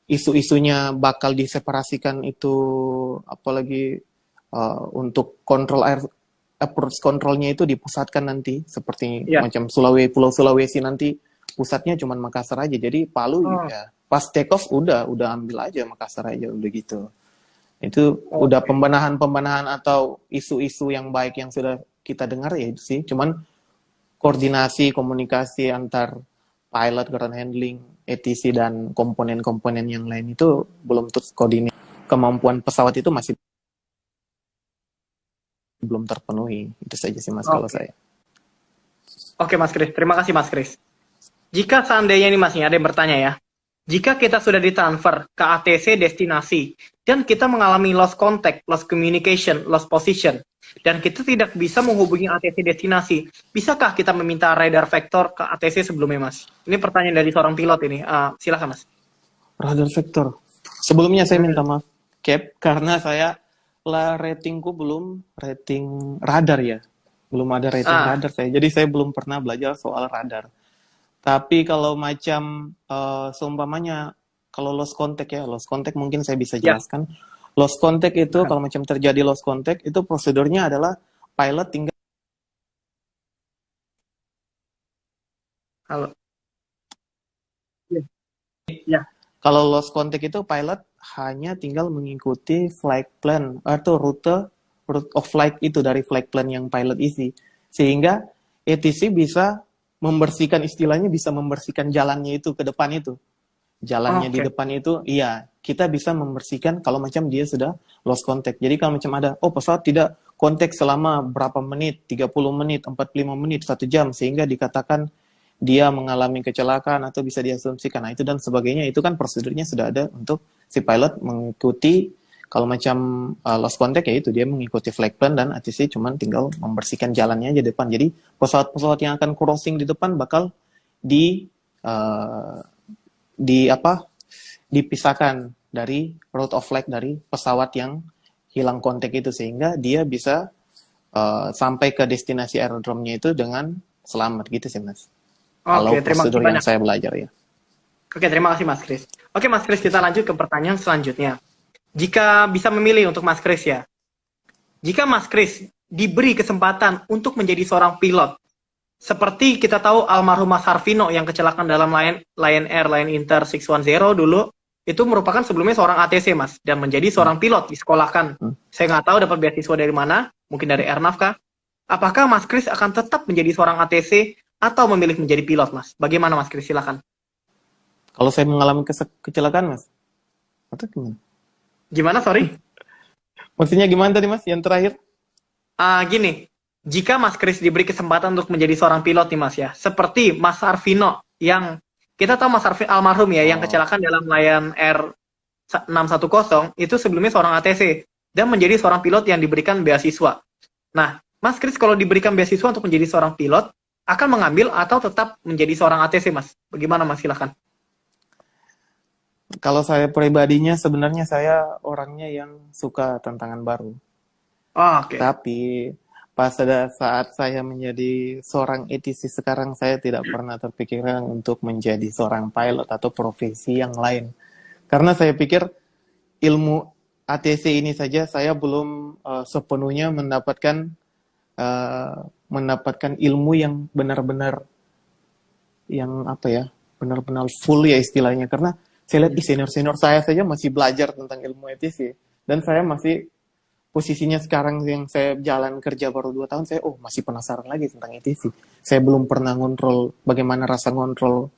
isu-isunya bakal diseparasikan itu, apalagi untuk kontrol air approach controlnya itu dipusatkan nanti seperti macam Pulau Sulawesi nanti pusatnya cuma Makassar aja, jadi Palu ya pas take off udah ambil aja Makassar aja, udah gitu. Itu udah pembenahan atau isu-isu yang baik yang sudah kita dengar ya itu sih, cuman koordinasi komunikasi antar pilot, ground handling, ATC, dan komponen-komponen yang lain itu belum terkoordinir. Kemampuan pesawat itu masih belum terpenuhi. Itu saja sih Mas kalau saya. Oke Mas Kris, terima kasih Mas Kris. Jika seandainya ini Mas, ada yang bertanya ya, jika kita sudah ditransfer ke ATC destinasi dan kita mengalami lost contact, lost communication, lost position, dan kita tidak bisa menghubungi ATC destinasi, bisakah kita meminta radar vector ke ATC sebelumnya Mas? Ini pertanyaan dari seorang pilot ini. Silakan Mas. Radar vector. Sebelumnya saya minta maaf, Cap, karena saya ratingku belum rating radar ya. Belum ada rating radar saya. Jadi saya belum pernah belajar soal radar. Tapi kalau macam seumpamanya kalau lost contact mungkin saya bisa jelaskan. Lost contact itu kalau macam terjadi lost contact itu prosedurnya adalah pilot tinggal Kalau lost contact itu pilot hanya tinggal mengikuti flight plan atau route of flight itu dari flight plan yang pilot isi. Sehingga ATC bisa membersihkan, istilahnya bisa membersihkan jalannya itu ke depan itu. Jalannya di depan itu, iya, kita bisa membersihkan kalau macam dia sudah lost contact. Jadi kalau macam ada, pesawat tidak kontak selama berapa menit, 30 menit, 45 menit, 1 jam, sehingga dikatakan dia mengalami kecelakaan atau bisa diasumsikan. Nah, itu dan sebagainya, itu kan prosedurnya sudah ada untuk si pilot mengikuti. Kalau macam lost contact ya itu dia mengikuti flight plan dan ATC cuman tinggal membersihkan jalannya aja depan. Jadi pesawat-pesawat yang akan crossing di depan bakal di uh, di apa dipisahkan dari route of flight dari pesawat yang hilang kontak itu sehingga dia bisa sampai ke destinasi aerodrome-nya itu dengan selamat gitu sih Mas. Kalau Oke, terima kasih prosedur yang banyak. saya belajar ya. Oke, terima kasih Mas Kris. Oke, Mas Kris, kita lanjut ke pertanyaan selanjutnya. Jika bisa memilih untuk Mas Kris ya, jika Mas Kris diberi kesempatan untuk menjadi seorang pilot, seperti kita tahu almarhum Mas Harvino yang kecelakaan dalam Lion Air, Lion Inter 610 dulu, itu merupakan sebelumnya seorang ATC, Mas, dan menjadi seorang pilot, disekolahkan. Saya nggak tahu dapat beasiswa dari mana, mungkin dari Airnav kah? Apakah Mas Kris akan tetap menjadi seorang ATC atau memilih menjadi pilot, Mas? Bagaimana, Mas Kris? Silakan. Kalau saya mengalami kecelakaan Mas, atau gimana? Gimana, sorry? Maksudnya gimana tadi Mas? Yang terakhir? Gini, jika Mas Kris diberi kesempatan untuk menjadi seorang pilot nih Mas ya, seperti Mas Arvino yang kita tahu Mas Arvino almarhum ya, yang kecelakaan dalam Lion Air 610 itu sebelumnya seorang ATC dan menjadi seorang pilot yang diberikan beasiswa. Nah, Mas Kris kalau diberikan beasiswa untuk menjadi seorang pilot akan mengambil atau tetap menjadi seorang ATC Mas? Bagaimana Mas? Silakan. Kalau saya pribadinya sebenarnya saya orangnya yang suka tantangan baru. Oke. Tapi pada saat saya menjadi seorang ATC sekarang saya tidak pernah terpikirkan untuk menjadi seorang pilot atau profesi yang lain. Karena saya pikir ilmu ATC ini saja saya belum sepenuhnya mendapatkan ilmu yang benar-benar yang apa ya, benar-benar full ya istilahnya. Karena saya lihat senior-senior saya saja masih belajar tentang ilmu ATC dan saya masih posisinya sekarang yang saya jalan kerja baru 2 tahun, saya masih penasaran lagi tentang ATC. Saya belum pernah ngontrol bagaimana rasa ngontrol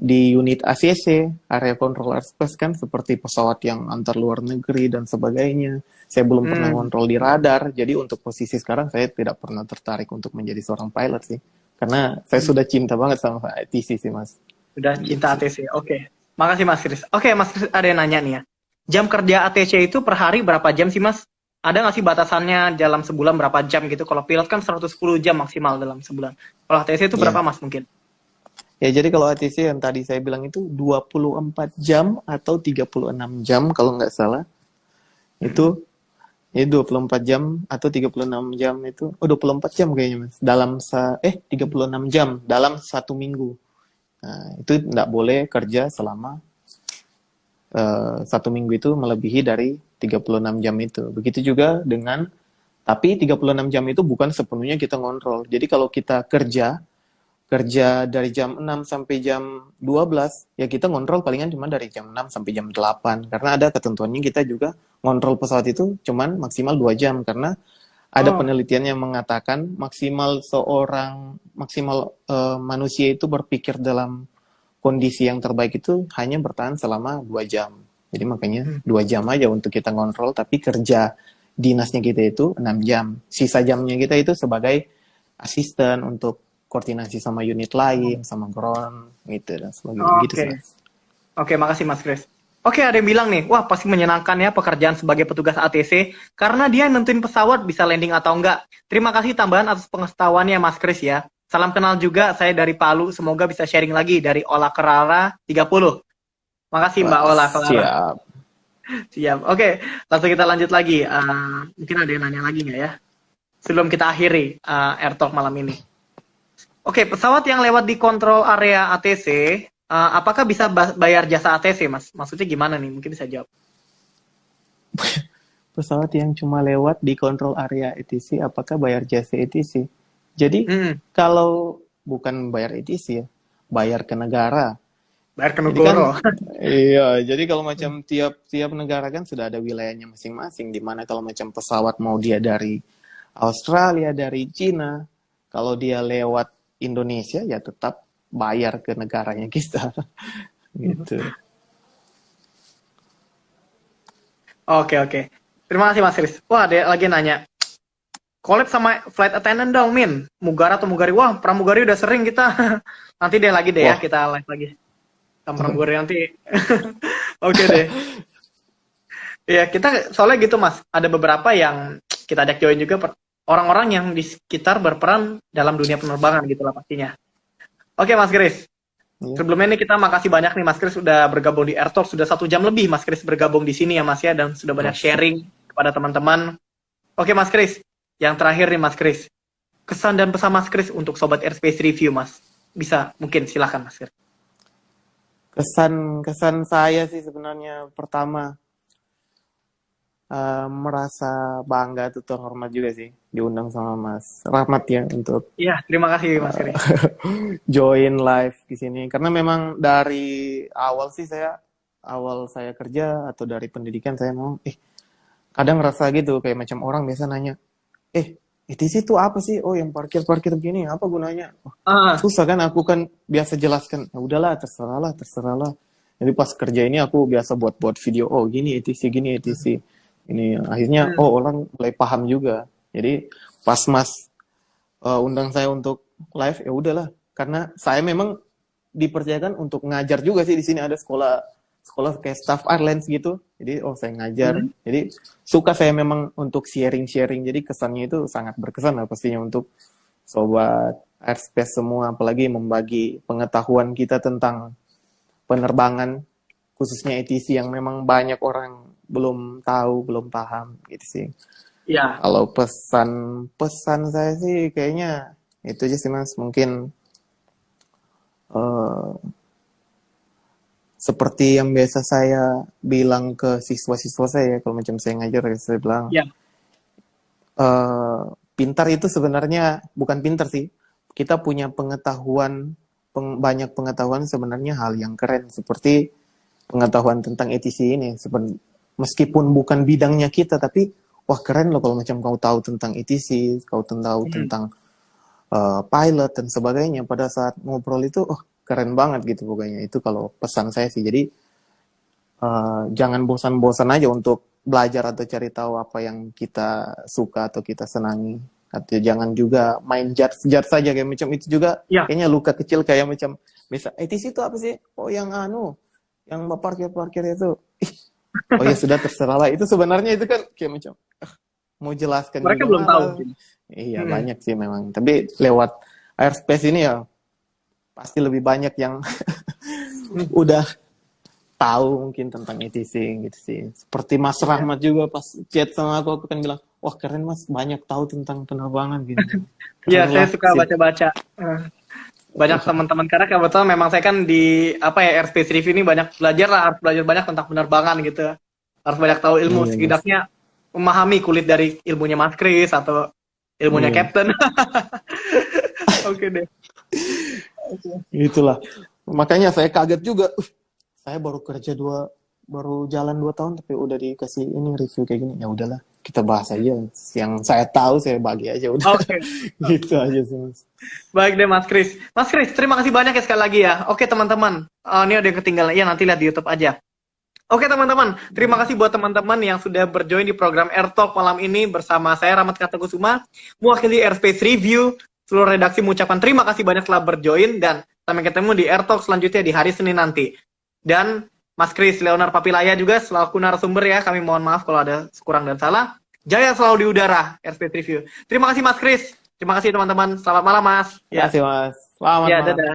di unit ACC, area control airspace kan, seperti pesawat yang antar luar negeri dan sebagainya. Saya belum pernah ngontrol di radar, jadi untuk posisi sekarang saya tidak pernah tertarik untuk menjadi seorang pilot sih. Karena saya sudah cinta banget sama ATC sih Mas. Sudah cinta ATC, oke. Makasih Mas Kris. Oke, Mas Kris ada yang nanya nih ya. Jam kerja ATC itu per hari berapa jam sih Mas? Ada nggak sih batasannya dalam sebulan berapa jam gitu? Kalau pilot kan 110 jam maksimal dalam sebulan. Kalau ATC itu berapa Mas mungkin? Ya, jadi kalau ATC yang tadi saya bilang itu 24 jam atau 36 jam kalau nggak salah. Itu 24 jam atau 36 jam itu. 24 jam kayaknya Mas. 36 jam dalam 1 minggu. Nah, itu nggak boleh kerja selama 1 minggu itu melebihi dari 36 jam itu. Begitu juga dengan, tapi 36 jam itu bukan sepenuhnya kita ngontrol. Jadi kalau kita kerja dari jam 6 sampai jam 12, ya kita ngontrol palingan cuma dari jam 6 sampai jam 8. Karena ada ketentuannya kita juga ngontrol pesawat itu cuman maksimal 2 jam. Karena ada penelitian yang mengatakan maksimal manusia itu berpikir dalam kondisi yang terbaik itu hanya bertahan selama 2 jam. Jadi makanya 2 jam aja untuk kita ngontrol, tapi kerja dinasnya kita itu 6 jam. Sisa jamnya kita itu sebagai asisten untuk koordinasi sama unit lain, sama ground, gitu dan sebagainya. Gitu, Oke, makasih Mas Kris. Oke, ada yang bilang nih, wah pasti menyenangkan ya pekerjaan sebagai petugas ATC, karena dia nentuin pesawat bisa landing atau enggak. Terima kasih tambahan atas pengetahuannya Mas Kris ya. Salam kenal juga, saya dari Palu, semoga bisa sharing lagi dari Ola Kerala 30. Makasih Mbak Ola Kerala. Siap. Oke, langsung kita lanjut lagi. Mungkin ada yang nanya lagi nggak ya? Sebelum kita akhiri Air Talk malam ini. Oke, pesawat yang lewat di kontrol area ATC, apakah bisa bayar jasa ATC, Mas? Maksudnya gimana nih? Mungkin bisa jawab. Pesawat yang cuma lewat di kontrol area ATC, apakah bayar jasa ATC? Jadi, kalau bukan bayar ATC ya, bayar ke negara. Bayar ke negara. Iya, jadi kalau macam tiap negara kan sudah ada wilayahnya masing-masing, di mana kalau macam pesawat mau dia dari Australia, dari Cina, kalau dia lewat Indonesia ya tetap bayar ke negaranya kita. Gitu. Oke. Terima kasih Mas Kris. Wah, ada lagi nanya. collab sama flight attendant dong, Min. Mugara atau Mugari. Wah, pramugari udah sering kita. Nanti deh lagi deh ya, Wah. kita live lagi. Sama pramugari nanti. Oke deh. Iya, kita soalnya gitu, Mas. Ada beberapa yang kita ajak join juga, orang-orang yang di sekitar berperan dalam dunia penerbangan gitu lah pastinya. Oke, Mas Kris. Iya. Sebelumnya ini kita makasih banyak nih Mas Kris sudah bergabung di Airtalk, sudah 1 jam lebih Mas Kris bergabung di sini ya Mas ya, dan sudah banyak sharing kepada teman-teman. Oke Mas Kris, yang terakhir nih Mas Kris, kesan dan pesan Mas Kris untuk Sobat Airspace Review Mas, bisa mungkin silakan Mas Kris. Kesan saya sih sebenarnya pertama merasa bangga atau terhormat juga sih diundang sama Mas Rahmat ya untuk Iya, terima kasih Mas Kris. join live di sini karena memang dari awal saya kerja atau dari pendidikan saya mau kadang ngerasa gitu kayak macam orang biasa nanya ETC itu apa sih? Oh yang parkir begini apa gunanya? Susah kan aku kan biasa jelaskan ya udahlah terserahlah. Jadi pas kerja ini aku biasa buat video gini ETC ini akhirnya orang mulai paham juga. Jadi pas Mas undang saya untuk live ya udahlah karena saya memang dipercayakan untuk ngajar juga sih di sini ada sekolah kayak staff airlines gitu. Jadi saya ngajar. Jadi suka saya memang untuk sharing. Jadi kesannya itu sangat berkesan lah pastinya untuk sobat airspace semua apalagi membagi pengetahuan kita tentang penerbangan khususnya ATC yang memang banyak orang belum tahu, belum paham gitu sih. Iya. Kalau pesan saya sih kayaknya itu aja sih Mas. Mungkin seperti yang biasa saya bilang ke siswa-siswa saya kalau macam saya ngajar saya bilang pintar itu sebenarnya bukan pintar sih. Kita punya pengetahuan banyak pengetahuan sebenarnya hal yang keren seperti pengetahuan tentang ATC ini meskipun bukan bidangnya kita tapi wah keren loh kalau macam kau tahu tentang ATC, kau tahu tentang pilot dan sebagainya pada saat ngobrol itu keren banget gitu pokoknya itu kalau pesan saya sih jadi jangan bosan-bosan aja untuk belajar atau cari tahu apa yang kita suka atau kita senangi atau jangan juga main judge saja kayak macam itu juga kayaknya luka kecil kayak macam misal ATC itu apa sih yang parkir itu oh ya sudah terserahlah itu sebenarnya itu kan kayak macam mau jelaskan mereka juga belum tahu. Iya banyak sih memang tapi lewat airspace ini ya pasti lebih banyak yang udah tahu mungkin tentang ATC gitu sih seperti Mas Rahmat juga pas chat sama aku kan bilang wah keren Mas banyak tahu tentang penerbangan gitu. Iya saya suka baca-baca banyak teman-teman karena kebetulan memang saya kan di airspace review ini harus belajar banyak tentang penerbangan gitu harus banyak tahu ilmu setidaknya memahami kulit dari ilmunya Mas Kris atau ilmunya Captain. Oke deh. Itulah makanya saya kaget juga saya baru jalan 2 tahun tapi udah dikasih ini review kayak gini ya udahlah kita bahas aja yang saya tahu saya bagi aja udah. Gitu aja sih Mas. Baik deh Mas Kris terima kasih banyak ya sekali lagi ya. Oke teman-teman ini ada yang ketinggalan nanti lihat di YouTube aja. Oke teman-teman terima kasih buat teman-teman yang sudah berjoin di program Airtalk malam ini bersama saya Rahmat Kartakusuma mewakili Airspace Review. Seluruh redaksi mengucapkan terima kasih banyak telah berjoin dan sampai ketemu di Airtalk selanjutnya di hari Senin nanti. Dan Mas Kris Leonard Papilaya juga selaku narasumber ya, kami mohon maaf kalau ada kurang dan salah. Jaya selalu di udara, Airspace Review. Terima kasih Mas Kris, terima kasih teman-teman, selamat malam Mas. Terima kasih Mas, selamat malam. Dadah.